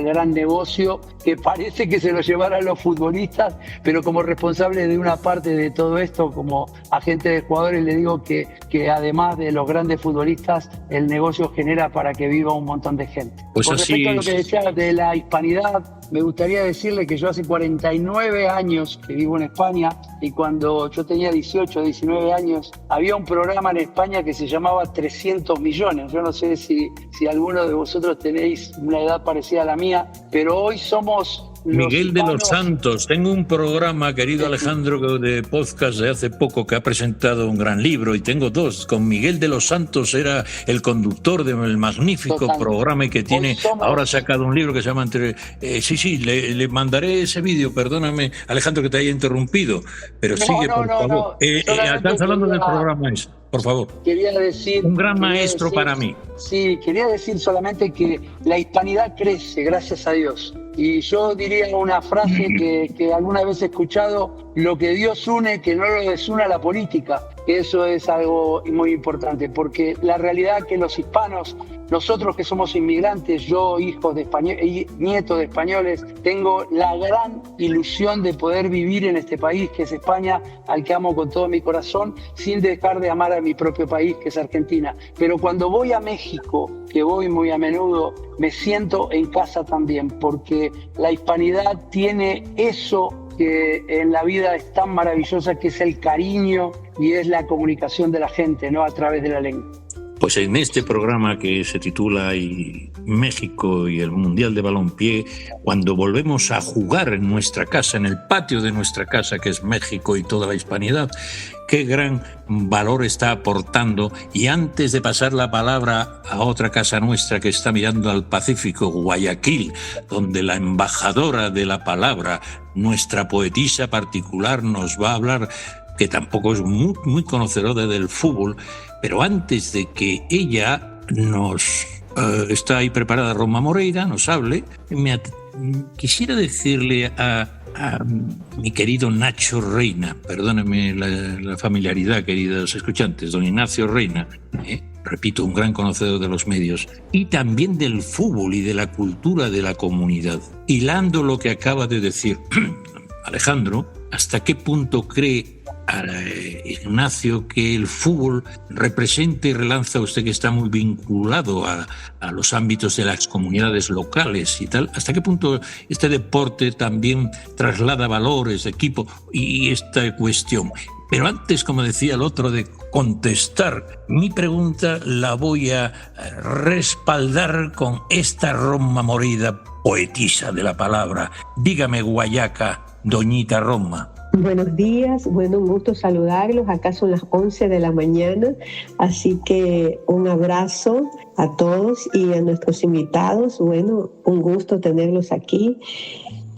gran negocio que parece que se lo llevarán los futbolistas, pero como responsable de una parte de todo esto, como agente de jugadores, le digo que además de los grandes futbolistas, el negocio genera para que viva un montón de gente. Pues con así respecto a lo que decía de la hispanidad, me gustaría decirle que yo hace 49 años que vivo en España y cuando yo tenía 18, 19 años, había un programa en España que se llamaba 300 millones. Yo no sé si alguno de vosotros tenéis una edad parecida a la mía, pero hoy somos... Miguel de los Santos. Tengo un programa, querido Alejandro, de podcast de hace poco que ha presentado un gran libro y tengo dos. Con Miguel de los Santos era el conductor del magnífico programa que tiene. Ahora ha sacado un libro que se llama le mandaré ese vídeo. Perdóname, Alejandro, que te haya interrumpido, pero sigue, por favor. Estás hablando del programa ese. Por favor. Quería decir... Un gran maestro para mí. Sí, quería decir solamente que la hispanidad crece, gracias a Dios. Y yo diría una frase que alguna vez he escuchado: lo que Dios une, que no lo desuna la política. Eso es algo muy importante, porque la realidad es que los hispanos, nosotros que somos inmigrantes, yo hijo de nieto de españoles, tengo la gran ilusión de poder vivir en este país que es España, al que amo con todo mi corazón, sin dejar de amar a mi propio país, que es Argentina. Pero cuando voy a México, que voy muy a menudo, me siento en casa también, porque la hispanidad tiene eso que en la vida es tan maravillosa, que es el cariño y es la comunicación de la gente, ¿no?, a través de la lengua. Pues en este programa que se titula México y el Mundial de Balompié, cuando volvemos a jugar en nuestra casa, en el patio de nuestra casa, que es México y toda la hispanidad, qué gran valor está aportando. Y antes de pasar la palabra a otra casa nuestra que está mirando al Pacífico, Guayaquil, donde la embajadora de la palabra, nuestra poetisa particular, nos va a hablar, que tampoco es muy conocedora del fútbol, pero antes de que ella nos está ahí preparada, Roma Moreira, nos hable, quisiera decirle a mi querido Nacho Reina, perdónenme la familiaridad, queridos escuchantes, don Ignacio Reina, repito, un gran conocedor de los medios, y también del fútbol y de la cultura de la comunidad. Hilando lo que acaba de decir Alejandro, ¿hasta qué punto cree Ignacio que el fútbol representa y relanza, usted que está muy vinculado a los ámbitos de las comunidades locales y tal, hasta qué punto este deporte también traslada valores de equipo y esta cuestión? Pero antes, como decía el otro, de contestar mi pregunta, la voy a respaldar con esta Roma Moreira, poetisa de la palabra. Dígame, Guayaca, doñita Roma. Buenos días, un gusto saludarlos. Acá son las 11 de la mañana, así que un abrazo a todos y a nuestros invitados. Un gusto tenerlos aquí.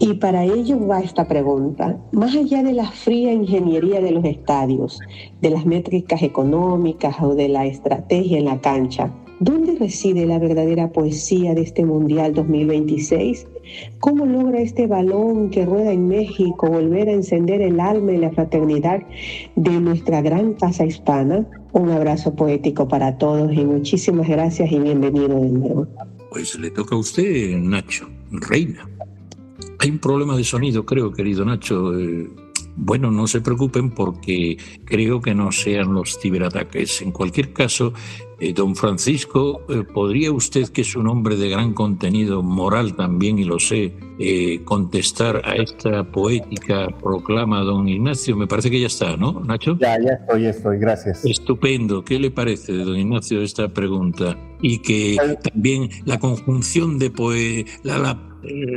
Y para ello va esta pregunta. Más allá de la fría ingeniería de los estadios, de las métricas económicas o de la estrategia en la cancha, ¿dónde reside la verdadera poesía de este Mundial 2026? ¿Cómo logra este balón que rueda en México volver a encender el alma y la fraternidad de nuestra gran casa hispana? Un abrazo poético para todos y muchísimas gracias y bienvenido de nuevo. Pues le toca a usted, Nacho, reina. Hay un problema de sonido, creo, querido Nacho. Bueno, no se preocupen porque creo que no sean los ciberataques. En cualquier caso, don Francisco, ¿podría usted, que es un hombre de gran contenido moral también, y lo sé, contestar a esta poética proclama don Ignacio? Me parece que ya está, ¿no, Nacho? Ya estoy, gracias. Estupendo. ¿Qué le parece, don Ignacio, esta pregunta? Y que también la conjunción de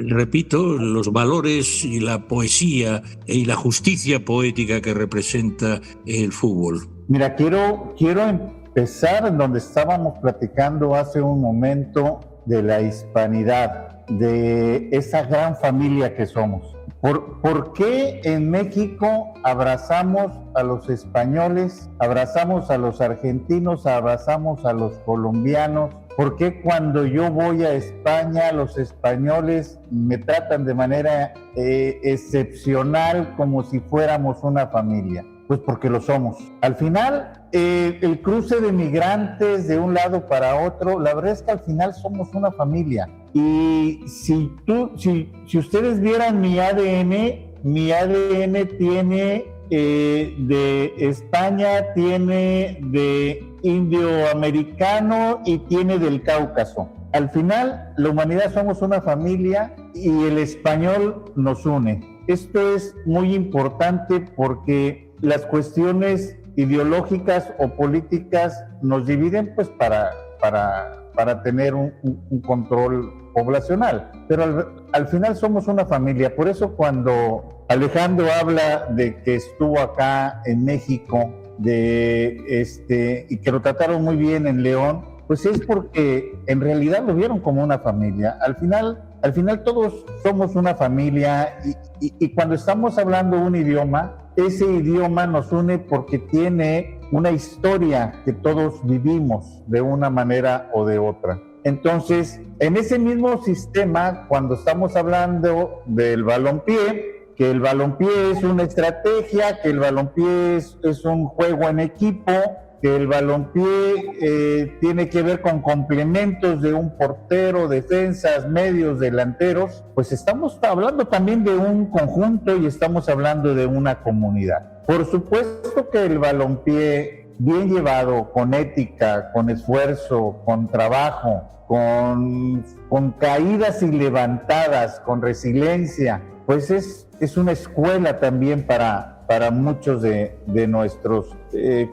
repito, los valores y la poesía y la justicia poética que representa el fútbol. Mira, quiero empezar en donde estábamos platicando hace un momento de la hispanidad, de esa gran familia que somos. ¿Por qué en México abrazamos a los españoles, abrazamos a los argentinos, abrazamos a los colombianos? ¿Por qué cuando yo voy a España los españoles me tratan de manera excepcional como si fuéramos una familia? Pues porque lo somos. Al final, el cruce de migrantes de un lado para otro, la verdad es que al final somos una familia. Y si ustedes vieran mi ADN tiene de España, tiene de indioamericano y tiene del Cáucaso. Al final, la humanidad somos una familia y el español nos une. Esto es muy importante porque las cuestiones ideológicas o políticas nos dividen pues para tener un control poblacional, pero al final somos una familia. Por eso cuando Alejandro habla de que estuvo acá en México y que lo trataron muy bien en León, pues es porque en realidad lo vieron como una familia. Al final todos somos una familia y cuando estamos hablando un idioma, ese idioma nos une porque tiene una historia que todos vivimos de una manera o de otra. Entonces, en ese mismo sistema, cuando estamos hablando del balompié, que el balompié es una estrategia, que el balompié es un juego en equipo, que el balompié tiene que ver con complementos de un portero, defensas, medios, delanteros, pues estamos hablando también de un conjunto y estamos hablando de una comunidad. Por supuesto que el balompié, bien llevado, con ética, con esfuerzo, con trabajo, con caídas y levantadas, con resiliencia, pues es una escuela también para muchos de nuestros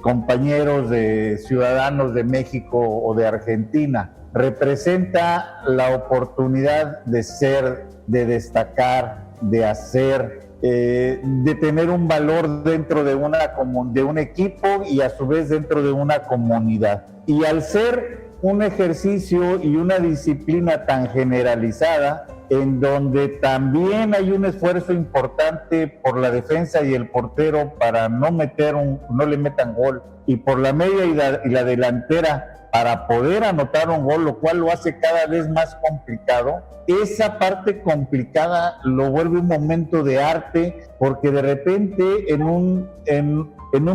compañeros de ciudadanos de México o de Argentina. Representa la oportunidad de ser, de destacar, de hacer, de tener un valor dentro de un equipo y a su vez dentro de una comunidad. Y al ser un ejercicio y una disciplina tan generalizada, en donde también hay un esfuerzo importante por la defensa y el portero para no le metan gol, y por la media y la delantera para poder anotar un gol, lo cual lo hace cada vez más complicado. Esa parte complicada lo vuelve un momento de arte, porque de repente en un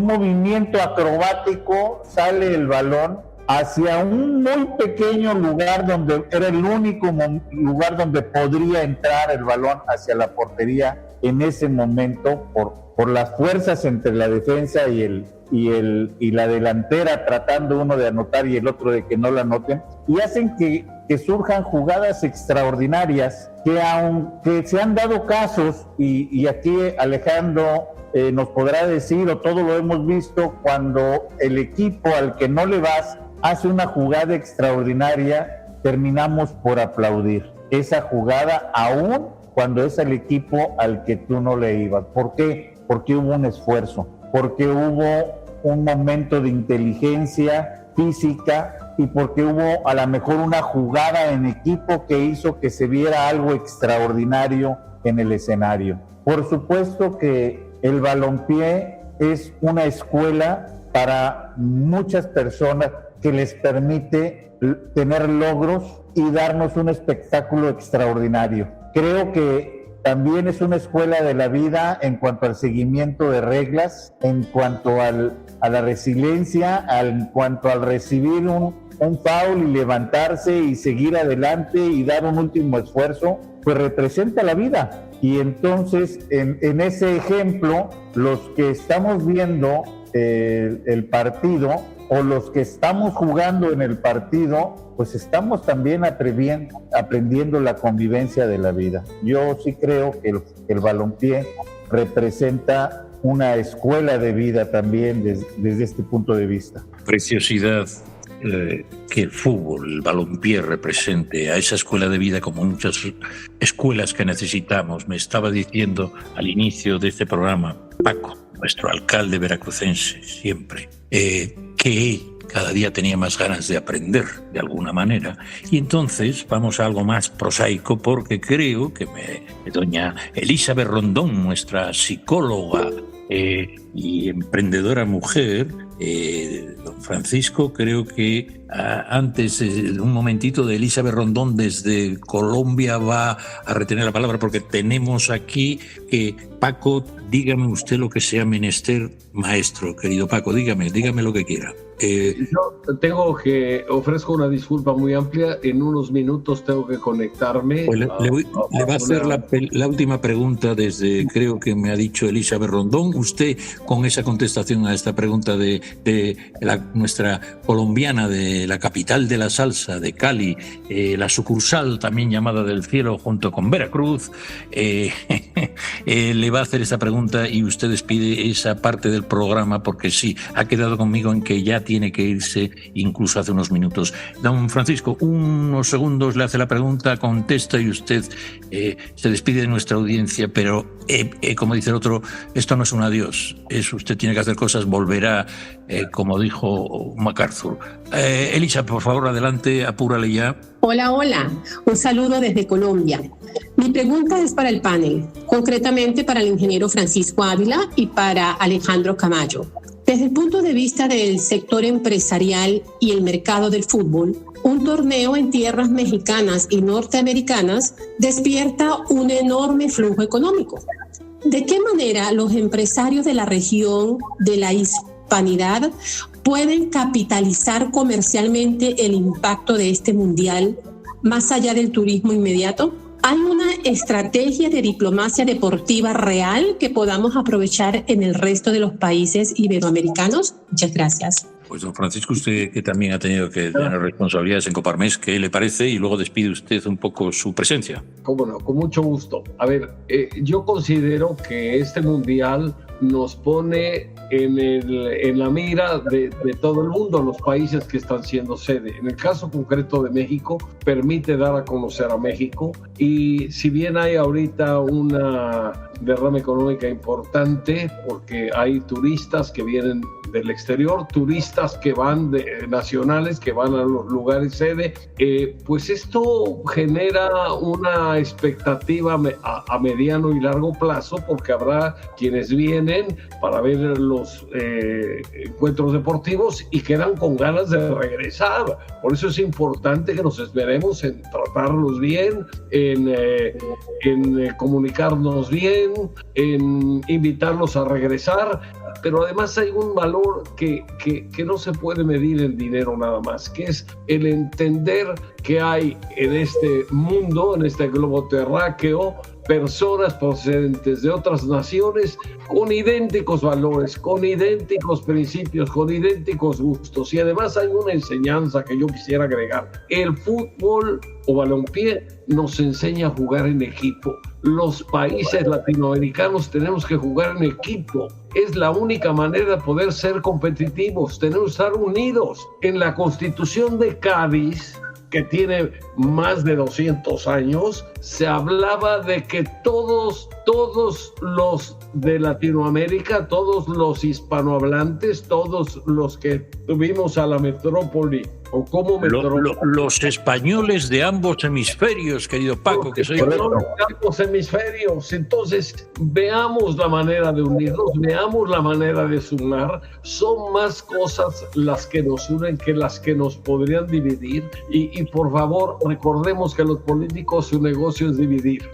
movimiento acrobático sale el balón hacia un muy pequeño lugar donde era el único lugar donde podría entrar el balón hacia la portería en ese momento, por las fuerzas entre la defensa y la delantera, tratando uno de anotar y el otro de que no la anoten, y hacen que surjan jugadas extraordinarias que aunque se han dado casos, y aquí Alejandro nos podrá decir, o todo lo hemos visto, cuando el equipo al que no le vas hace una jugada extraordinaria, terminamos por aplaudir esa jugada aún cuando es el equipo al que tú no le ibas. ¿Por qué? Porque hubo un esfuerzo, porque hubo un momento de inteligencia física y porque hubo a lo mejor una jugada en equipo que hizo que se viera algo extraordinario en el escenario. Por supuesto que el balompié es una escuela para muchas personas que les permite tener logros y darnos un espectáculo extraordinario. Creo que también es una escuela de la vida en cuanto al seguimiento de reglas, en cuanto a la resiliencia, en cuanto al recibir un foul y levantarse y seguir adelante y dar un último esfuerzo, pues representa la vida. Y entonces, en ese ejemplo, los que estamos viendo el partido o los que estamos jugando en el partido, pues estamos también aprendiendo la convivencia de la vida. Yo sí creo que el balompié representa una escuela de vida también desde este punto de vista. Preciosidad que el fútbol, el balompié represente a esa escuela de vida como muchas escuelas que necesitamos. Me estaba diciendo al inicio de este programa Paco, nuestro alcalde veracrucense siempre, que cada día tenía más ganas de aprender de alguna manera. Y entonces vamos a algo más prosaico, porque creo que doña Elizabeth Rondón, nuestra psicóloga y emprendedora mujer, don Francisco, creo que antes, un momentito, de Elizabeth Rondón desde Colombia va a retener la palabra, porque tenemos aquí Paco, dígame usted lo que sea menester, maestro, querido Paco, dígame lo que quiera. Yo ofrezco una disculpa muy amplia. En unos minutos tengo que conectarme. Pues le va a hacer la última pregunta desde, creo que me ha dicho Elizabeth Rondón. Usted, con esa contestación a esta pregunta de nuestra colombiana de la capital de la salsa, de Cali, la sucursal también llamada del cielo junto con Veracruz, le va a hacer esta pregunta y usted despide esa parte del programa, porque sí, ha quedado conmigo en que ya tiene que irse incluso hace unos minutos. Don Francisco, unos segundos le hace la pregunta, contesta y usted se despide de nuestra audiencia, pero como dice el otro, esto no es un adiós, usted tiene que hacer cosas, volverá, como dijo MacArthur. Elisa, por favor, adelante, apúrale ya. Hola, un saludo desde Colombia. Mi pregunta es para el panel, concretamente para el ingeniero Francisco Ávila y para Alejandro Camayo. Desde el punto de vista del sector empresarial y el mercado del fútbol, un torneo en tierras mexicanas y norteamericanas despierta un enorme flujo económico. ¿De qué manera los empresarios de la región de la hispanidad pueden capitalizar comercialmente el impacto de este mundial más allá del turismo inmediato? ¿Hay una estrategia de diplomacia deportiva real que podamos aprovechar en el resto de los países iberoamericanos? Muchas gracias. Pues don Francisco, usted que también ha tenido que tener responsabilidades en Coparmex, ¿qué le parece? Y luego despide usted un poco su presencia. Cómo no, con mucho gusto. A ver, yo considero que este mundial nos pone en la mira de todo el mundo, los países que están siendo sede. En el caso concreto de México, permite dar a conocer a México, y si bien hay ahorita una derrama económica importante, porque hay turistas que vienen del exterior, turistas que van nacionales que van a los lugares sede, pues esto genera una expectativa a mediano y largo plazo, porque habrá quienes vienen para ver los encuentros deportivos y quedan con ganas de regresar. Por eso es importante que nos esmeremos en tratarlos bien, en comunicarnos bien, en invitarlos a regresar. Pero además hay un valor que no se puede medir en dinero nada más, que es el entender que hay en este mundo, en este globo terráqueo, personas procedentes de otras naciones con idénticos valores, con idénticos principios, con idénticos gustos. Y además hay una enseñanza que yo quisiera agregar. El fútbol o balompié nos enseña a jugar en equipo. Los países latinoamericanos tenemos que jugar en equipo. Es la única manera de poder ser competitivos. Tenemos que estar unidos. En la Constitución de Cádiz, que tiene más de 200 años, se hablaba de que todos los de Latinoamérica, todos los hispanohablantes, todos los que tuvimos a la metrópoli ¿O cómo me los españoles de ambos hemisferios, querido Paco, que soy... De ambos hemisferios. Entonces, veamos la manera de unirnos, veamos la manera de sumar. Son más cosas las que nos unen que las que nos podrían dividir. Y por favor, recordemos que los políticos, su negocio es dividir.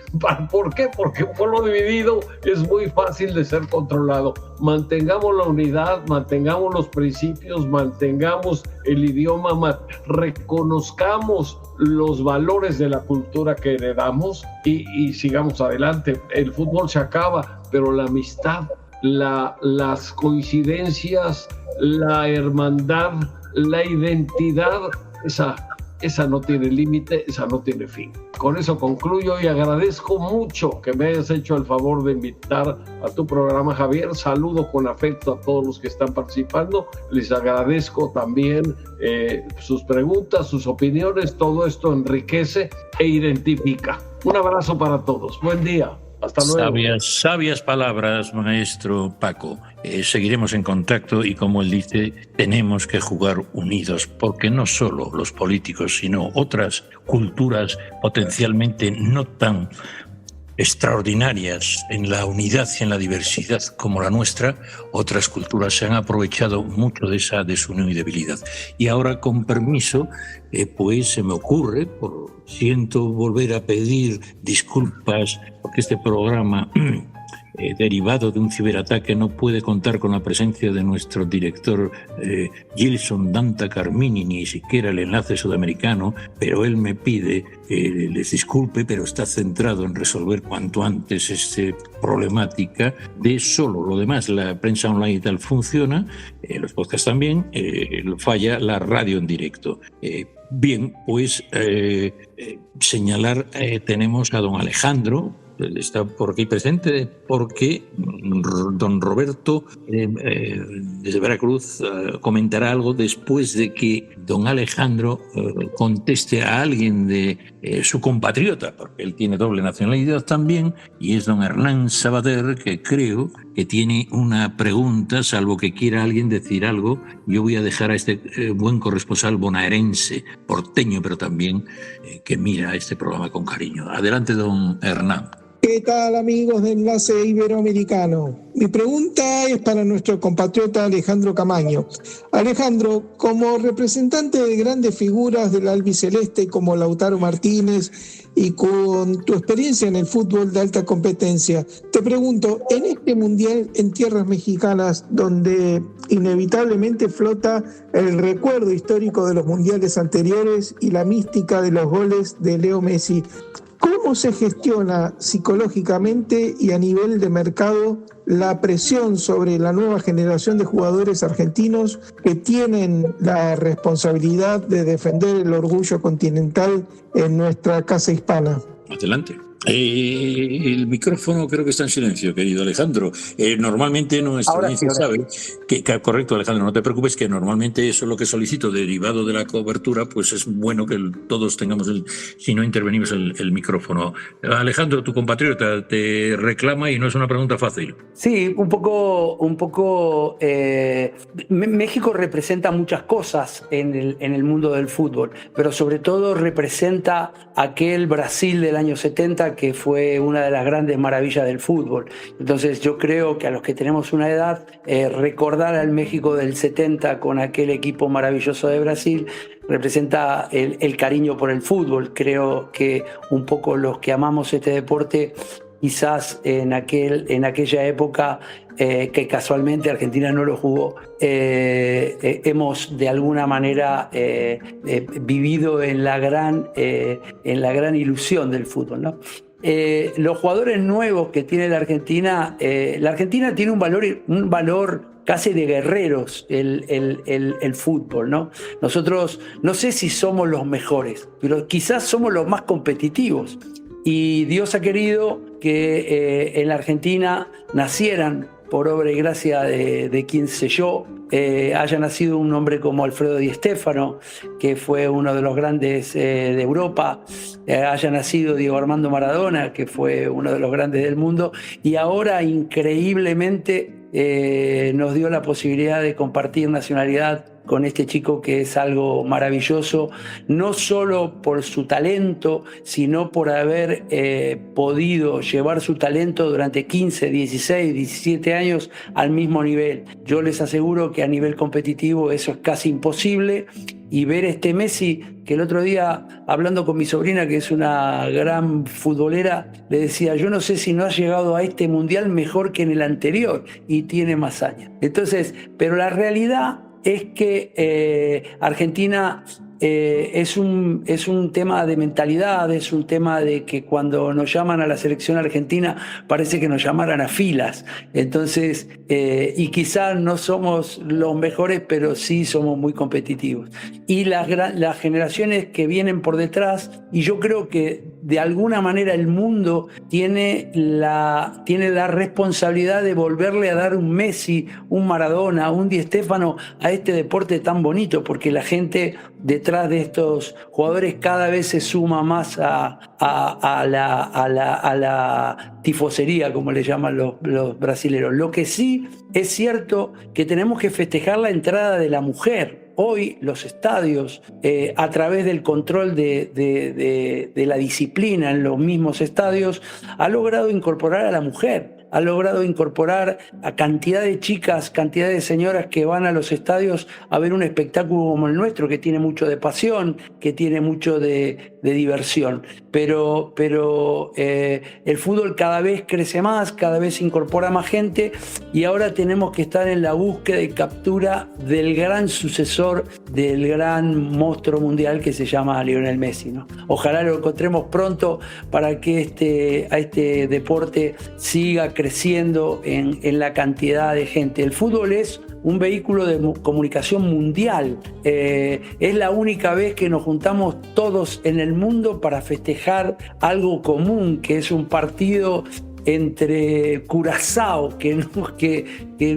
¿Por qué? Porque un pueblo dividido es muy fácil de ser controlado. Mantengamos la unidad, mantengamos los principios, mantengamos el idioma, reconozcamos los valores de la cultura que heredamos y sigamos adelante. El fútbol se acaba, pero la amistad, las coincidencias, la hermandad, la identidad, esa no tiene límite, esa no tiene fin. Con eso concluyo y agradezco mucho que me hayas hecho el favor de invitar a tu programa, Javier. Saludo con afecto a todos los que están participando. Les agradezco también sus preguntas, sus opiniones. Todo esto enriquece e identifica. Un abrazo para todos. Buen día. Hasta luego. Sabias palabras, maestro Paco. Seguiremos en contacto y, como él dice, tenemos que jugar unidos, porque no solo los políticos, sino otras culturas potencialmente no tan extraordinarias en la unidad y en la diversidad como la nuestra, otras culturas se han aprovechado mucho de esa desunión y debilidad. Y ahora, con permiso, pues se me ocurre, siento volver a pedir disculpas porque este programa derivado de un ciberataque no puede contar con la presencia de nuestro director Gilson Danta Carmini, ni siquiera el enlace sudamericano, pero él me pide que les disculpe, pero está centrado en resolver cuanto antes esta problemática de solo lo demás. La prensa online y tal funciona, los podcasts también, falla la radio en directo. Bien, pues señalar, tenemos a don Alejandro, está por aquí presente, porque don Roberto desde Veracruz comentará algo después de que don Alejandro conteste a alguien de su compatriota, porque él tiene doble nacionalidad también, y es don Hernán Sabater, que creo que tiene una pregunta, salvo que quiera alguien decir algo. Yo voy a dejar a este buen corresponsal bonaerense, porteño, pero también que mira este programa con cariño. Adelante, don Hernán. ¿Qué tal, amigos de Enlace Iberoamericano? Mi pregunta es para nuestro compatriota Alejandro Camaño. Alejandro, como representante de grandes figuras del albiceleste como Lautaro Martínez y con tu experiencia en el fútbol de alta competencia, te pregunto, en este mundial en tierras mexicanas, donde inevitablemente flota el recuerdo histórico de los mundiales anteriores y la mística de los goles de Leo Messi, ¿cómo se gestiona psicológicamente y a nivel de mercado la presión sobre la nueva generación de jugadores argentinos que tienen la responsabilidad de defender el orgullo continental en nuestra casa hispana? Adelante. El micrófono creo que está en silencio, querido Alejandro. Normalmente nuestra audiencia sabe que, correcto, Alejandro, no te preocupes, que normalmente eso es lo que solicito, derivado de la cobertura, pues es bueno que todos tengamos, si no intervenimos, el micrófono. Alejandro, tu compatriota te reclama y no es una pregunta fácil. Sí, un poco México representa muchas cosas en el mundo del fútbol, pero sobre todo representa aquel Brasil del año 70 que fue una de las grandes maravillas del fútbol. Entonces yo creo que a los que tenemos una edad, recordar al México del 70 con aquel equipo maravilloso de Brasil representa el cariño por el fútbol. Creo que un poco los que amamos este deporte, quizás en aquella época que casualmente Argentina no lo jugó, hemos de alguna manera vivido en la gran ilusión del fútbol, ¿no? Los jugadores nuevos que tiene la Argentina tiene un valor casi de guerreros el fútbol, ¿no? Nosotros no sé si somos los mejores, pero quizás somos los más competitivos. Y Dios ha querido que en la Argentina nacieran, por obra y gracia de quien selló, haya nacido un hombre como Alfredo Di Stéfano, que fue uno de los grandes de Europa, haya nacido Diego Armando Maradona, que fue uno de los grandes del mundo, y ahora increíblemente nos dio la posibilidad de compartir nacionalidad con este chico, que es algo maravilloso, no solo por su talento, sino por haber podido llevar su talento durante 15, 16, 17 años al mismo nivel. Yo les aseguro que a nivel competitivo eso es casi imposible, y ver este Messi, que el otro día, hablando con mi sobrina, que es una gran futbolera, le decía, yo no sé si no ha llegado a este mundial mejor que en el anterior, y tiene más años. Entonces, pero la realidad es que Argentina es un tema de mentalidad, es un tema de que cuando nos llaman a la selección argentina parece que nos llamaran a filas. Entonces, y quizás no somos los mejores, pero sí somos muy competitivos. Y las generaciones que vienen por detrás, y yo creo que de alguna manera el mundo tiene la responsabilidad de volverle a dar un Messi, un Maradona, un Di Stéfano a este deporte tan bonito, porque la gente detrás de estos jugadores cada vez se suma más a la tifosería, como le llaman los brasileros. Lo que sí es cierto que tenemos que festejar la entrada de la mujer. Hoy los estadios, a través del control de la disciplina en los mismos estadios, ha logrado incorporar a la mujer. Ha logrado incorporar a cantidad de chicas, cantidad de señoras que van a los estadios a ver un espectáculo como el nuestro, que tiene mucho de pasión, que tiene mucho de diversión. Pero el fútbol cada vez crece más, cada vez incorpora más gente, y ahora tenemos que estar en la búsqueda y captura del gran sucesor, del gran monstruo mundial que se llama Lionel Messi, ¿no? Ojalá lo encontremos pronto para que este deporte siga creciendo en la cantidad de gente. El fútbol es un vehículo de comunicación mundial. Es la única vez que nos juntamos todos en el mundo para festejar algo común, que es un partido entre Curazao, que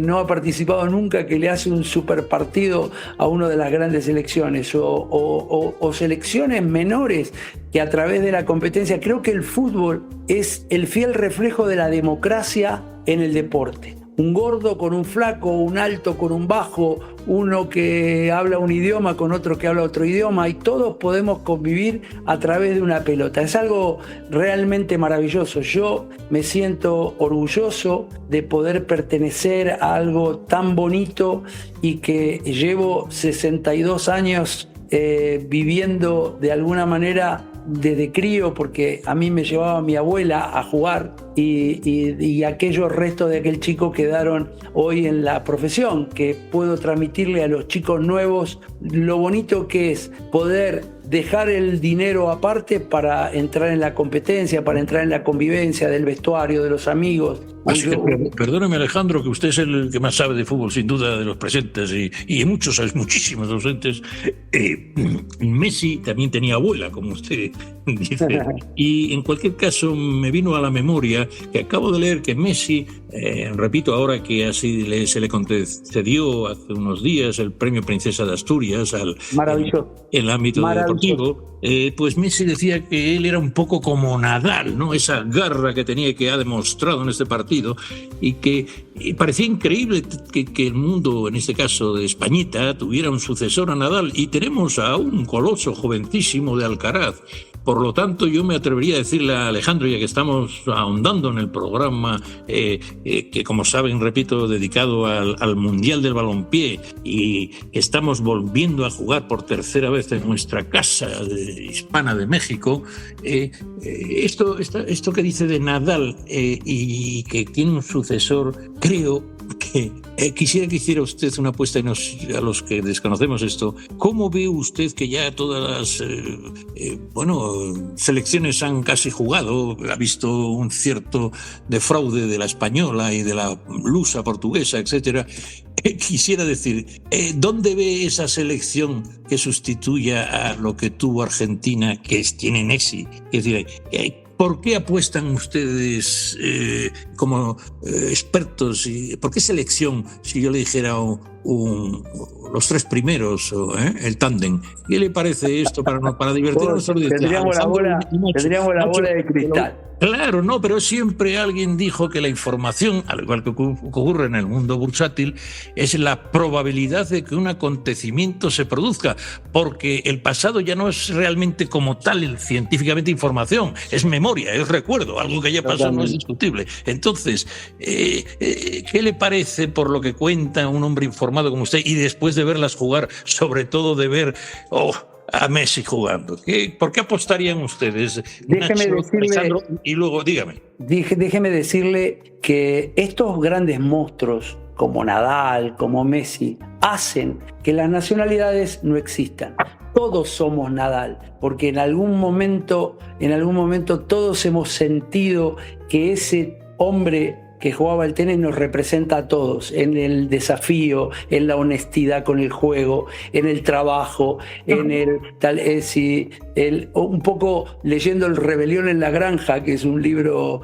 no ha participado nunca, que le hace un super partido a una de las grandes selecciones, o selecciones menores que a través de la competencia. Creo que el fútbol es el fiel reflejo de la democracia en el deporte. Un gordo con un flaco, un alto con un bajo, uno que habla un idioma con otro que habla otro idioma, y todos podemos convivir a través de una pelota. Es algo realmente maravilloso. Yo me siento orgulloso de poder pertenecer a algo tan bonito, y que llevo 62 años viviendo de alguna manera desde crío, porque a mí me llevaba mi abuela a jugar, y aquellos restos de aquel chico quedaron hoy en la profesión, que puedo transmitirle a los chicos nuevos lo bonito que es poder dejar el dinero aparte para entrar en la competencia, para entrar en la convivencia del vestuario, de los amigos. Perdóneme, Alejandro, que usted es el que más sabe de fútbol, sin duda, de los presentes y muchísimos ausentes. Messi también tenía abuela, como usted dice. Y en cualquier caso, me vino a la memoria que acabo de leer que Messi, repito, ahora que así se le concedió hace unos días el premio Princesa de Asturias en el ámbito deportivo, pues Messi decía que él era un poco como Nadal, ¿no? Esa garra que tenía, que ha demostrado en este partido, y que parecía increíble que el mundo, en este caso de Españita, tuviera un sucesor a Nadal, y tenemos a un coloso jovencísimo de Alcaraz. Por lo tanto, yo me atrevería a decirle a Alejandro, ya que estamos ahondando en el programa, que como saben, repito, dedicado al Mundial del Balompié, y que estamos volviendo a jugar por tercera vez en nuestra casa hispana de México, esto que dice de Nadal y que tiene un sucesor, creo que quisiera que hiciera usted una apuesta a los que desconocemos esto. ¿Cómo ve usted que ya todas las selecciones han casi jugado? Ha visto un cierto defraude de la española y de la lusa portuguesa, etcétera. Quisiera decir, ¿dónde ve esa selección que sustituya a lo que tuvo Argentina, que tiene Messi? Es decir, ¿por qué apuestan ustedes como expertos? ¿Por qué selección, si yo le dijera los tres primeros, el tándem? ¿Qué le parece esto para divertirnos? Tendríamos la bola de cristal. Claro, no, pero siempre alguien dijo que la información, al igual que ocurre en el mundo bursátil, es la probabilidad de que un acontecimiento se produzca, porque el pasado ya no es realmente como tal científicamente información, es memoria, es recuerdo, algo que ya pasó no es discutible. Entonces, ¿qué le parece, por lo que cuenta un hombre informado como usted, y después de verlas jugar, sobre todo de ver a Messi jugando? ¿Por qué apostarían ustedes? Déjeme decirle, Alessandro, y luego dígame. Déjeme decirle que estos grandes monstruos como Nadal, como Messi, hacen que las nacionalidades no existan. Todos somos Nadal, porque en algún momento todos hemos sentido que ese hombre que jugaba el tenis nos representa a todos, en el desafío, en la honestidad con el juego, en el trabajo, en un poco leyendo El Rebelión en la Granja, que es un libro,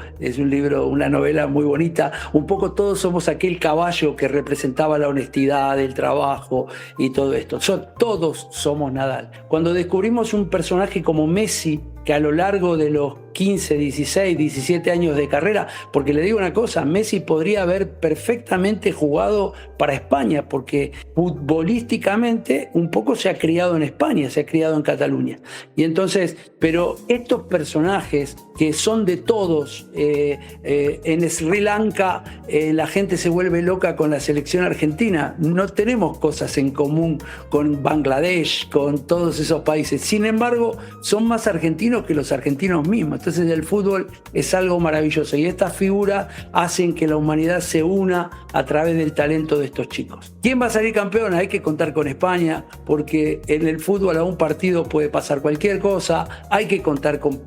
una novela muy bonita. Un poco todos somos aquel caballo que representaba la honestidad, el trabajo y todo esto. Todos somos Nadal. Cuando descubrimos un personaje como Messi, que a lo largo de los 15, 16, 17 años de carrera, porque le digo una cosa, Messi podría haber perfectamente jugado para España, porque futbolísticamente un poco se ha criado en España, se ha criado en Cataluña. Y entonces, pero estos personajes que son de todos, en Sri Lanka la gente se vuelve loca con la selección argentina, no tenemos cosas en común con Bangladesh, con todos esos países, sin embargo son más argentinos que los argentinos mismos. Entonces el fútbol es algo maravilloso y estas figuras hacen que la humanidad se una a través del talento de estos chicos. ¿Quién va a salir campeón? Hay que contar con España, porque en el fútbol a un partido puede pasar cualquier cosa. Hay que contar con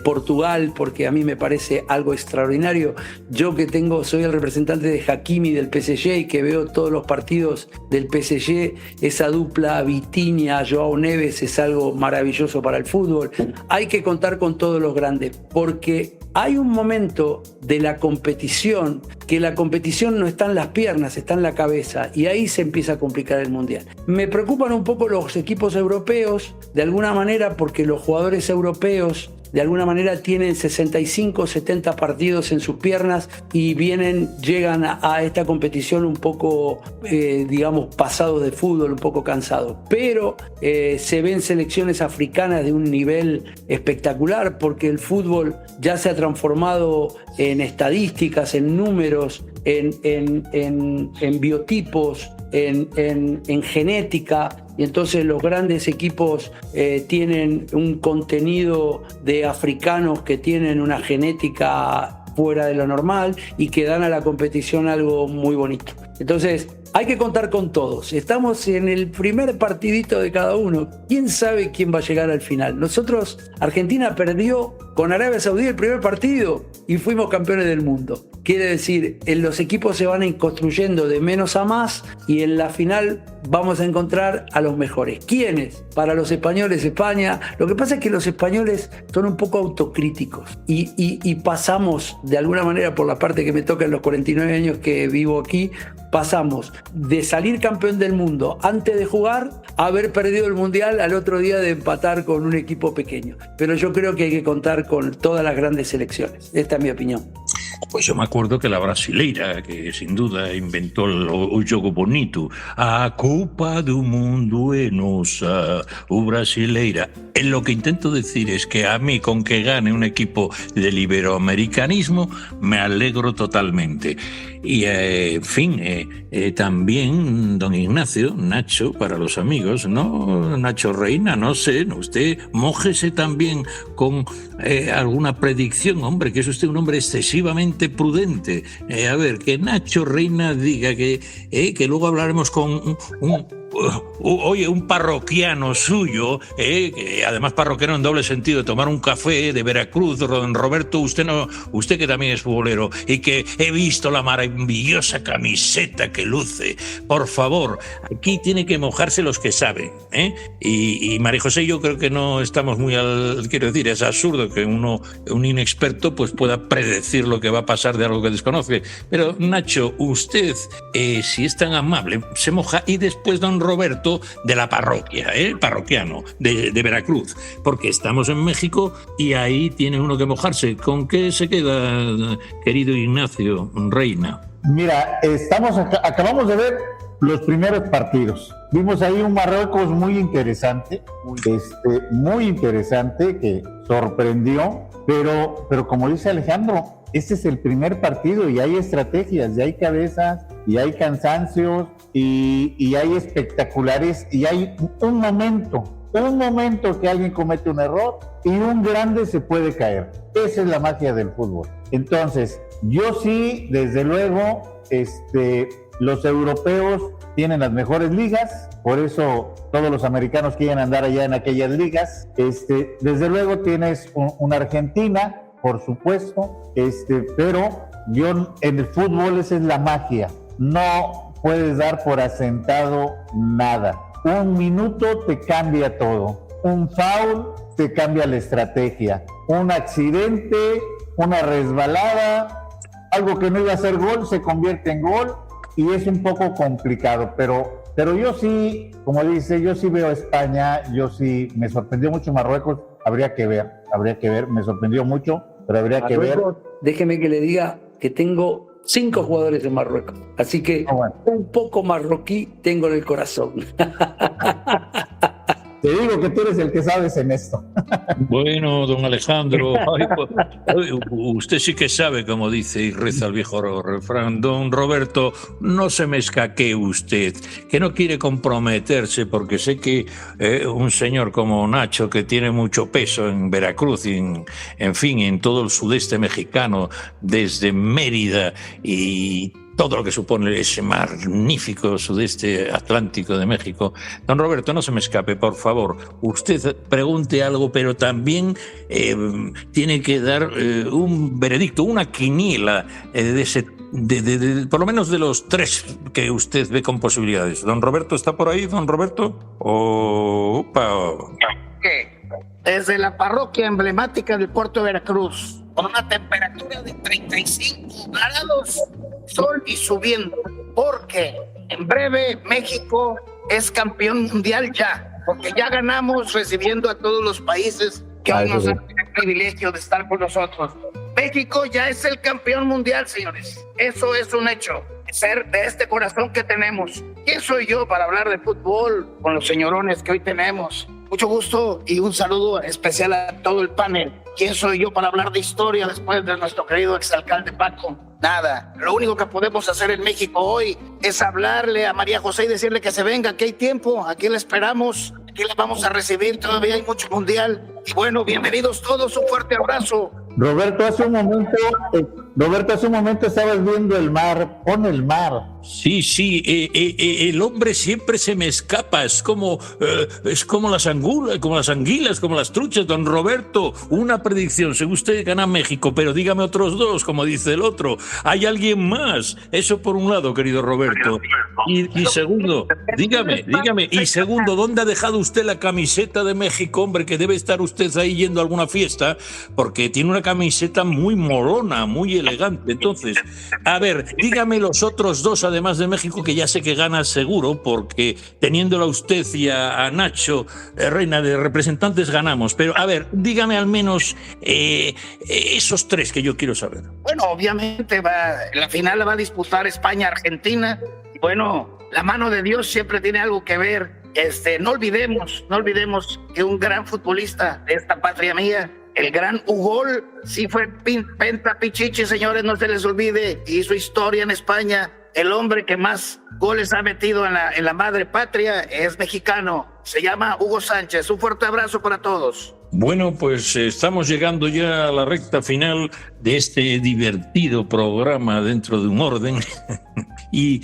Portugal, porque a mí me parece algo extraordinario. Yo que soy el representante de Hakimi del PSG y que veo todos los partidos del PSG, esa dupla Vitinha, Joao Neves es algo maravilloso para el fútbol. Hay que contar con todos los grandes, porque hay un momento de la competición que la competición no está en las piernas, está en la cabeza, y ahí se empieza a complicar el mundial. Me preocupan un poco los equipos europeos, de alguna manera, porque los jugadores europeos de alguna manera tienen 65, 70 partidos en sus piernas y llegan a esta competición un poco, pasados de fútbol, un poco cansados. Pero se ven selecciones africanas de un nivel espectacular, porque el fútbol ya se ha transformado en estadísticas, en números, en biotipos, en genética. Y entonces los grandes equipos tienen un contenido de africanos que tienen una genética fuera de lo normal y que dan a la competición algo muy bonito. Entonces hay que contar con todos. Estamos en el primer partidito de cada uno. ¿Quién sabe quién va a llegar al final? Nosotros, Argentina perdió con Arabia Saudí el primer partido y fuimos campeones del mundo. Quiere decir, los equipos se van a ir construyendo de menos a más y en la final vamos a encontrar a los mejores. ¿Quiénes? Para los españoles, España. Lo que pasa es que los españoles son un poco autocríticos y pasamos de alguna manera, por la parte que me toca en los 49 años que vivo aquí, pasamos de salir campeón del mundo antes de jugar a haber perdido el mundial al otro día de empatar con un equipo pequeño. Pero yo creo que hay que contar con todas las grandes selecciones. Esta es mi opinión. Pues yo me acuerdo que la brasileira, que sin duda inventó o jogo bonito, a Copa do Mundo é nosa, o brasileira. Lo que intento decir es que a mí, con que gane un equipo del iberoamericanismo, me alegro totalmente. Y, en fin, también, don Ignacio, Nacho, para los amigos, ¿no? Nacho Reina, no sé, usted mójese también con alguna predicción, hombre, que es usted un hombre excesivamente prudente. A ver, que Nacho Reina diga que luego hablaremos con un parroquiano suyo, que además parroquiano en doble sentido, de tomar un café, de Veracruz, don Roberto, usted que también es futbolero y que he visto la maravillosa camiseta que luce. Por favor, aquí tiene que mojarse los que saben, y María José, yo creo que no estamos quiero decir, es absurdo que un inexperto pues pueda predecir lo que va a pasar de algo que desconoce. Pero Nacho, usted, si es tan amable, se moja, y después don don Roberto de la parroquia, parroquiano de Veracruz, porque estamos en México y ahí tiene uno que mojarse. ¿Con qué se queda, querido Ignacio Reina? Mira, acabamos de ver los primeros partidos. Vimos ahí un Marruecos muy interesante, muy interesante, que sorprendió, pero como dice Alejandro, este es el primer partido y hay estrategias, y hay cabezas, y hay cansancios, y hay espectaculares, y hay un momento que alguien comete un error y un grande se puede caer. Esa es la magia del fútbol. Entonces, yo sí, desde luego, los europeos tienen las mejores ligas, por eso todos los americanos quieren andar allá en aquellas ligas. Desde luego tienes una Argentina, por supuesto, pero en el fútbol esa es la magia. No puedes dar por asentado nada. Un minuto te cambia todo. Un foul te cambia la estrategia. Un accidente, una resbalada, algo que no iba a ser gol se convierte en gol y es un poco complicado, pero yo sí, como dice, yo sí veo a España, yo sí, me sorprendió mucho Marruecos, habría que ver, me sorprendió mucho, pero habría que ver. Déjeme que le diga que tengo 5 jugadores en Marruecos, así que un poco marroquí tengo en el corazón. Te digo que tú eres el que sabes en esto. Bueno, don Alejandro, usted sí que sabe, como dice y reza el viejo refrán. Don Roberto, no se me escaquee usted, que no quiere comprometerse, porque sé que un señor como Nacho, que tiene mucho peso en Veracruz y en fin, en todo el sudeste mexicano, desde Mérida y todo lo que supone ese magnífico sudeste atlántico de México. Don Roberto, no se me escape, por favor. Usted pregunte algo, pero también tiene que dar un veredicto, una quiniela por lo menos de los 3 que usted ve con posibilidades. ¿Don Roberto está por ahí, don Roberto? ¿Qué? Desde la parroquia emblemática del puerto de Veracruz, con una temperatura de 35 grados, sol y subiendo, porque en breve México es campeón mundial ya, porque ya ganamos recibiendo a todos los países que hoy nos dan el privilegio de estar con nosotros. México ya es el campeón mundial, señores. Eso es un hecho. Ser de este corazón que tenemos. ¿Quién soy yo para hablar de fútbol con los señorones que hoy tenemos? Mucho gusto y un saludo especial a todo el panel. ¿Quién soy yo para hablar de historia después de nuestro querido exalcalde Paco? Nada. Lo único que podemos hacer en México hoy es hablarle a María José y decirle que se venga, que hay tiempo, aquí la esperamos, aquí la vamos a recibir, todavía hay mucho mundial. Y bueno, bienvenidos todos, un fuerte abrazo. Roberto, hace un momento estabas viendo el mar, pon el mar. Sí, el hombre siempre se me escapa, es como las anguilas, como las truchas. Don Roberto, una predicción, según usted gana México, pero dígame otros 2, como dice el otro. ¿Hay alguien más? Eso por un lado, querido Roberto. Y segundo, dígame, y segundo, ¿dónde ha dejado usted la camiseta de México, hombre, que debe estar usted ahí yendo a alguna fiesta? Porque tiene una camiseta muy molona, muy elegante. Entonces, a ver, dígame los otros 2, además de México, que ya sé que gana seguro, porque teniéndola a usted y a Nacho, Reina, de representantes ganamos. Pero, a ver, dígame al menos esos 3 que yo quiero saber. Bueno, obviamente la final la va a disputar España-Argentina. Y bueno, la mano de Dios siempre tiene algo que ver. No olvidemos que un gran futbolista de esta patria mía, el gran Ugol, sí fue Penta Pichichi, señores, no se les olvide, hizo historia en España. El hombre que más goles ha metido en la madre patria es mexicano, se llama Hugo Sánchez. Un fuerte abrazo para todos. Bueno, pues estamos llegando ya a la recta final de este divertido programa dentro de un orden. Y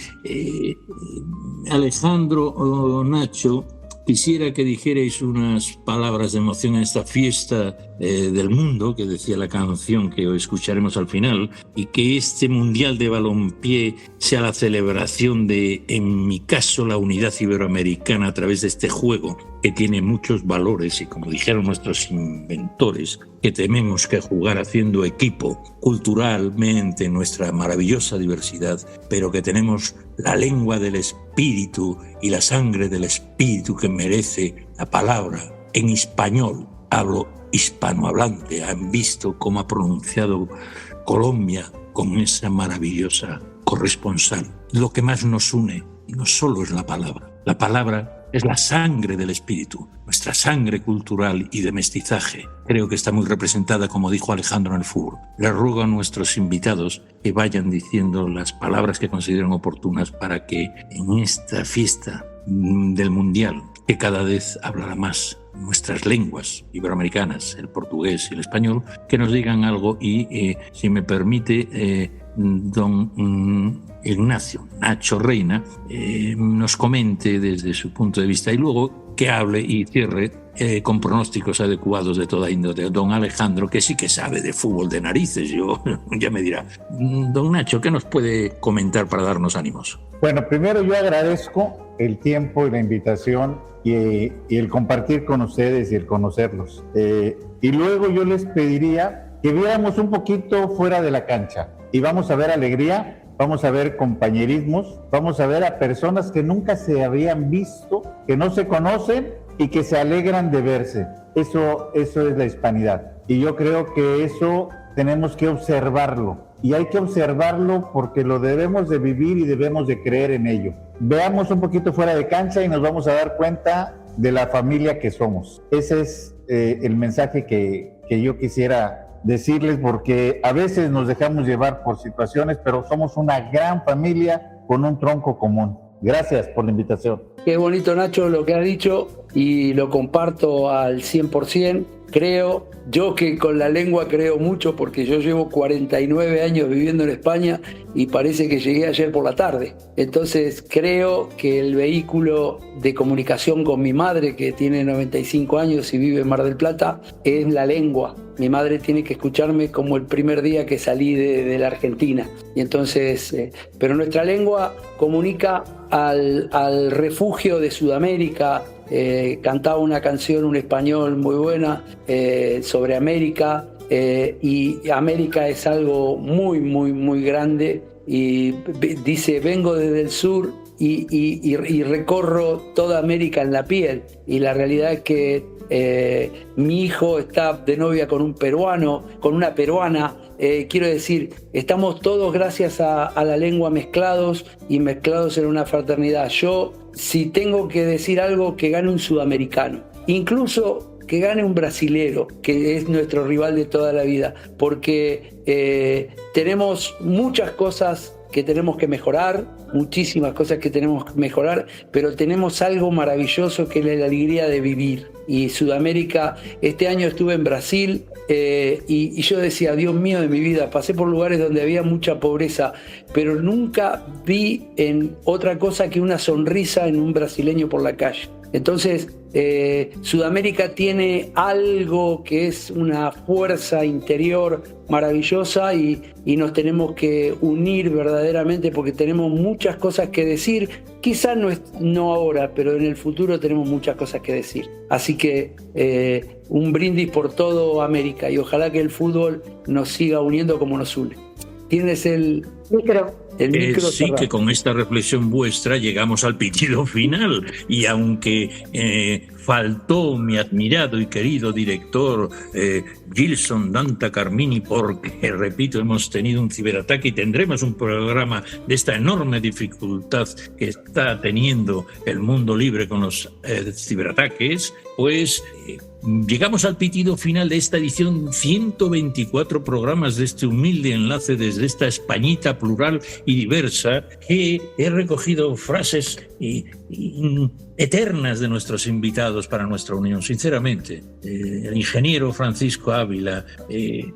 Alejandro o Nacho, quisiera que dijerais unas palabras de emoción en esta fiesta del mundo, que decía la canción que hoy escucharemos al final, y que este Mundial de Balompié sea la celebración de, en mi caso, la unidad iberoamericana a través de este juego, que tiene muchos valores y, como dijeron nuestros inventores, que tenemos que jugar haciendo equipo culturalmente, nuestra maravillosa diversidad, pero que tenemos la lengua del espíritu y la sangre del espíritu que merece la palabra en español. Hablo hispanohablante. Han visto cómo ha pronunciado Colombia con esa maravillosa corresponsal. Lo que más nos une no solo es la palabra es la sangre del espíritu, nuestra sangre cultural y de mestizaje. Creo que está muy representada, como dijo Alejandro, en el fútbol. Le ruego a nuestros invitados que vayan diciendo las palabras que consideren oportunas para que en esta fiesta del Mundial, que cada vez hablará más nuestras lenguas iberoamericanas, el portugués y el español, que nos digan algo y, si me permite, don Ignacio Nacho Reina nos comente desde su punto de vista y luego que hable y cierre con pronósticos adecuados de toda índole. Don Alejandro, que sí que sabe de fútbol de narices, ya me dirá. Don Nacho, ¿qué nos puede comentar para darnos ánimos? Bueno, primero yo agradezco el tiempo y la invitación y el compartir con ustedes y el conocerlos. Y luego yo les pediría que viéramos un poquito fuera de la cancha y vamos a ver alegría, vamos a ver compañerismos, vamos a ver a personas que nunca se habían visto, que no se conocen y que se alegran de verse. Eso es la hispanidad. Y yo creo que eso tenemos que observarlo. Y hay que observarlo porque lo debemos de vivir y debemos de creer en ello. Veamos un poquito fuera de cancha y nos vamos a dar cuenta de la familia que somos. Ese es el mensaje que yo quisiera decirles, porque a veces nos dejamos llevar por situaciones, pero somos una gran familia con un tronco común. Gracias por la invitación. Qué bonito, Nacho, lo que has dicho y lo comparto al 100%. Creo, yo que con la lengua creo mucho porque yo llevo 49 años viviendo en España y parece que llegué ayer por la tarde. Entonces creo que el vehículo de comunicación con mi madre, que tiene 95 años y vive en Mar del Plata, es la lengua. Mi madre tiene que escucharme como el primer día que salí de la Argentina. Y entonces, pero nuestra lengua comunica al refugio de Sudamérica. Cantaba una canción, un español muy buena sobre América, y América es algo muy, muy, muy grande, y dice: vengo desde el sur y recorro toda América en la piel. Y la realidad es que mi hijo está de novia con un peruano, con una peruana. Quiero decir, estamos todos, gracias a la lengua, mezclados en una fraternidad. Yo, si tengo que decir algo, que gane un sudamericano, incluso que gane un brasilero, que es nuestro rival de toda la vida, porque tenemos muchas cosas que tenemos que mejorar, muchísimas cosas que tenemos que mejorar, pero tenemos algo maravilloso que es la alegría de vivir. Y Sudamérica, este año estuve en Brasil, y yo decía: Dios mío de mi vida, pasé por lugares donde había mucha pobreza, pero nunca vi en otra cosa que una sonrisa en un brasileño por la calle. Entonces, Sudamérica tiene algo que es una fuerza interior maravillosa, y nos tenemos que unir verdaderamente, porque tenemos muchas cosas que decir. Quizás no ahora, pero en el futuro tenemos muchas cosas que decir. Así que un brindis por todo América, y ojalá que el fútbol nos siga uniendo como nos une. Tienes el micro. Sí, que con esta reflexión vuestra llegamos al pitido final, y aunque faltó mi admirado y querido director Gilson Danta Carmini, porque, repito, hemos tenido un ciberataque y tendremos un programa de esta enorme dificultad que está teniendo el mundo libre con los ciberataques, pues llegamos al pitido final de esta edición. 124 programas de este humilde enlace desde esta Españita plural y diversa, que he recogido frases eternas de nuestros invitados para nuestra unión. Sinceramente, el ingeniero Francisco Ávila, el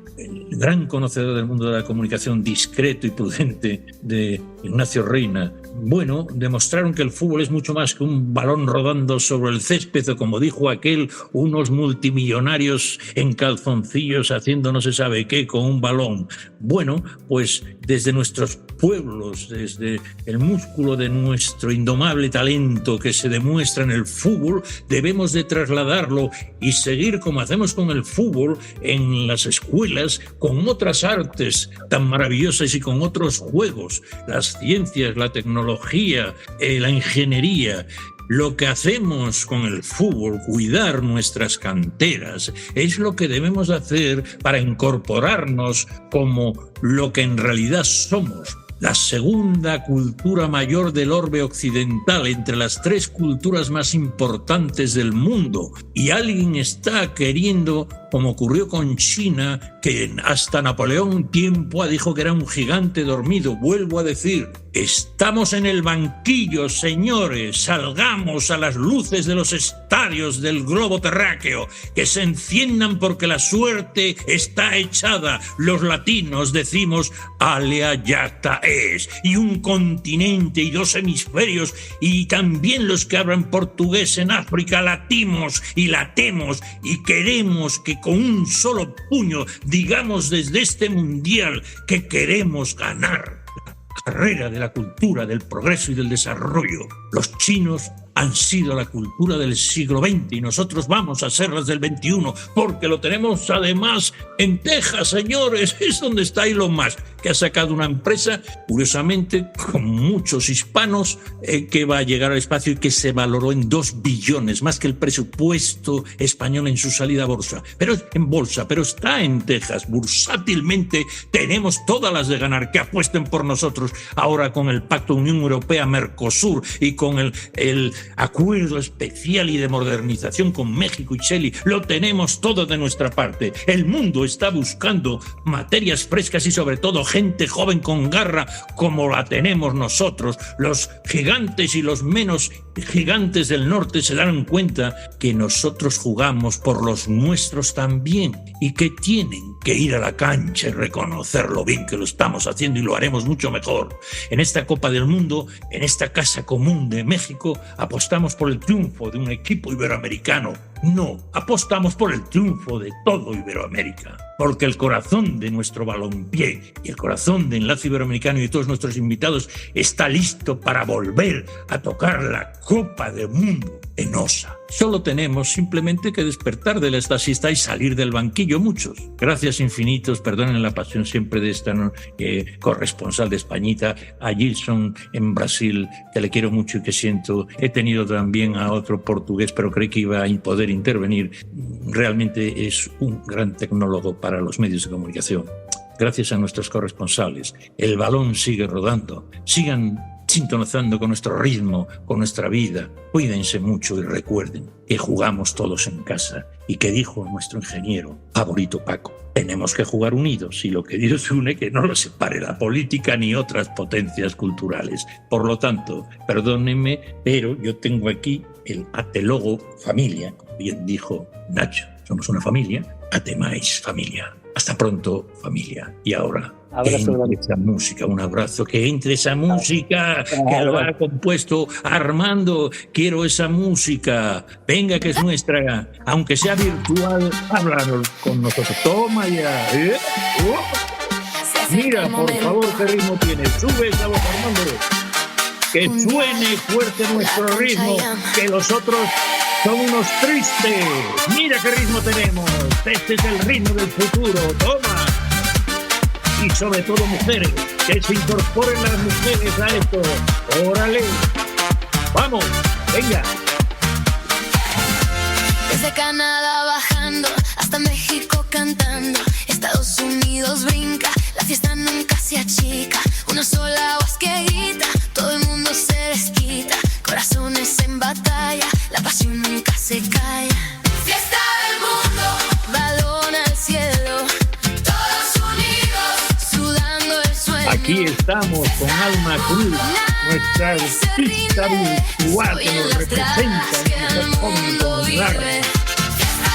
gran conocedor del mundo de la comunicación, discreto y prudente, de Ignacio Reina, bueno, demostraron que el fútbol es mucho más que un balón rodando sobre el césped, o, como dijo aquel, unos multimillonarios en calzoncillos haciendo no se sabe qué con un balón. Bueno, pues desde nuestros pueblos, desde el músculo de nuestro indomable talento que se demuestra demuestra en el fútbol, debemos de trasladarlo y seguir como hacemos con el fútbol en las escuelas, con otras artes tan maravillosas y con otros juegos, las ciencias, la tecnología, la ingeniería. Lo que hacemos con el fútbol, cuidar nuestras canteras, es lo que debemos hacer para incorporarnos como lo que en realidad somos. La segunda cultura mayor del orbe occidental, entre las 3 culturas más importantes del mundo. Y alguien está queriendo, como ocurrió con China, que hasta Napoleón un tiempo dijo que era un gigante dormido. Vuelvo a decir, estamos en el banquillo, señores. Salgamos a las luces de los estadios del globo terráqueo, que se enciendan porque la suerte está echada. Los latinos decimos alea jacta es, y un continente y 2 hemisferios, y también los que hablan portugués en África latimos y latemos, y queremos que con un solo puño digamos desde este mundial que queremos ganar la carrera de la cultura, del progreso y del desarrollo. Los chinos han sido la cultura del siglo XX y nosotros vamos a ser las del XXI, porque lo tenemos además en Texas, señores. Es donde está Elon Musk, que ha sacado una empresa, curiosamente, con muchos hispanos, que va a llegar al espacio y que se valoró en 2 billones, más que el presupuesto español en su salida a bolsa. Pero en bolsa, pero está en Texas. Bursátilmente tenemos todas las de ganar, que apuesten por nosotros ahora con el Pacto Unión Europea-Mercosur y con el acuerdo especial y de modernización con México y Chile. Lo tenemos todo de nuestra parte. El mundo está buscando materias frescas y sobre todo gente joven con garra como la tenemos nosotros. Los gigantes y los menos gigantes del norte se dan cuenta que nosotros jugamos por los nuestros también y que tienen que ir a la cancha y reconocer lo bien que lo estamos haciendo, y lo haremos mucho mejor. En esta Copa del Mundo, en esta Casa Común de México, apostamos por el triunfo de un equipo iberoamericano. No, apostamos por el triunfo de todo Iberoamérica, porque el corazón de nuestro balompié y el corazón de Enlace Iberoamericano y de todos nuestros invitados está listo para volver a tocar la Copa del Mundo en OSA. Solo tenemos simplemente que despertar de la siesta y salir del banquillo muchos. Gracias infinitos, perdonen la pasión siempre de esta corresponsal de Españita, a Gilson en Brasil, que le quiero mucho y que siento. He tenido también a otro portugués, pero creí que iba a poder intervenir. Realmente es un gran tecnólogo para los medios de comunicación. Gracias a nuestros corresponsales, el balón sigue rodando. Sigan sintonizando con nuestro ritmo, con nuestra vida. Cuídense mucho y recuerden que jugamos todos en casa y que dijo nuestro ingeniero favorito Paco, tenemos que jugar unidos y lo que Dios une que no lo separe la política ni otras potencias culturales. Por lo tanto, perdónenme, pero yo tengo aquí el Atelogo familia, como bien dijo Nacho. Somos una familia, Atemais familia. Hasta pronto, familia. Y ahora, abrazo, entre esa música, un abrazo, que entre esa música que lo ha compuesto Armando. Quiero esa música. Venga, que es nuestra. Aunque sea virtual, háblanos con nosotros. Toma ya. Mira, por favor, qué ritmo tiene. Sube esa voz, Armando. Que suene fuerte nuestro ritmo, que los otros son unos tristes. Mira qué ritmo tenemos. Este es el ritmo del futuro. Toma. Y sobre todo mujeres, que se incorporen las mujeres a esto. Órale. Vamos, venga. Desde Canadá bajando hasta México cantando, Estados Unidos brinca, la fiesta nunca se achica. Una sola voz que grita, todo el mundo se desquita. Corazones en batalla, la pasión nunca se calla. Fiesta del mundo, balón al cielo, todos unidos, sudando el sueño. Aquí estamos con Alma Cruz, nuestra artista virtual que nos representa en el fondo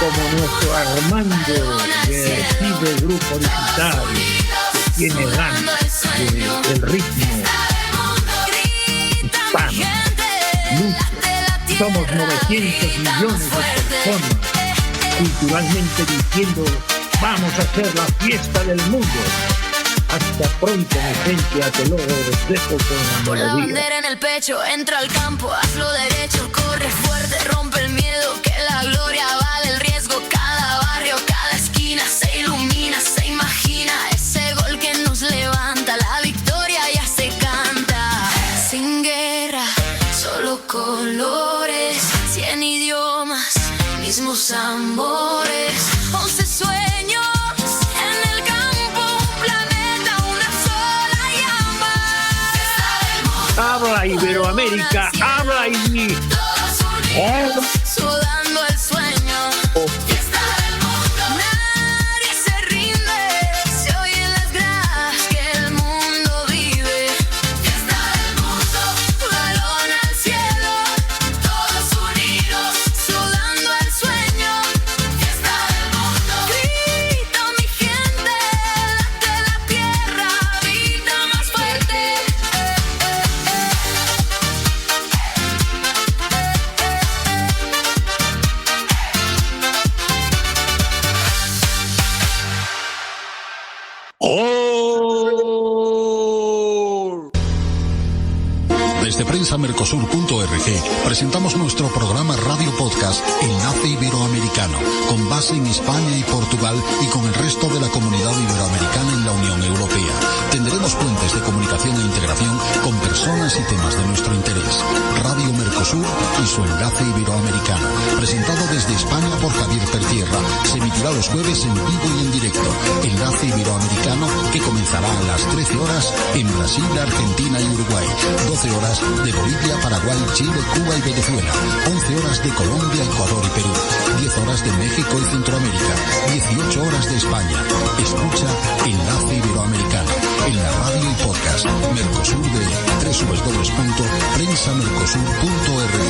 como nuestro Armando de Archive Grupo Digital, que tiene ganas del ritmo hispano. Lucha. Somos 900 millones de personas culturalmente diciendo vamos a hacer la fiesta del mundo. Hasta pronto, mi gente, a te lo dejo con Pon la melodía. bandera en el pecho, entra al campo, hazlo derecho, corre fuerte, rompe el miedo, que la gloria vale el riesgo. Cada barrio, cada esquina se ilumina, se imagina ese gol que nos levanta, la victoria ya se canta. Sin guerra, solo colores, 100 idiomas, mismos amores, 11 sueños en el campo, un planeta, una sola llama. Habla Iberoamérica, habla y Todos unidos, sudando el sueño. Fiesta del mundo. Nadie se rinde, se oyen las gradas que el mundo vive. Fiesta del mundo, balón al cielo, todos unidos, sudando el sueño. Fiesta del mundo. Grita mi gente, late la tierra, vida más fuerte. Desde prensamercosur.org presentamos nuestro programa Radio Podcast Enlace Iberoamericano, con base en España y Portugal y con el resto de la comunidad iberoamericana en la Unión Europea. Tendremos puentes de comunicación e integración con personas y temas de nuestro interés. Radio Mercosur y su Enlace Iberoamericano, presentado desde España por Javier Tertierra, se emitirá los jueves en vivo y en directo. Enlace Iberoamericano, que comenzará a las 13 horas en Brasil, Argentina y Uruguay, 12 horas de Bolivia, Paraguay, Chile, Cuba y Venezuela, 11 horas de Colombia, Ecuador y Perú, 10 horas de México y Centroamérica, 18 horas de España. Escucha Enlace Iberoamericano en la radio y podcast Mercosur de www.prensamercosur.org.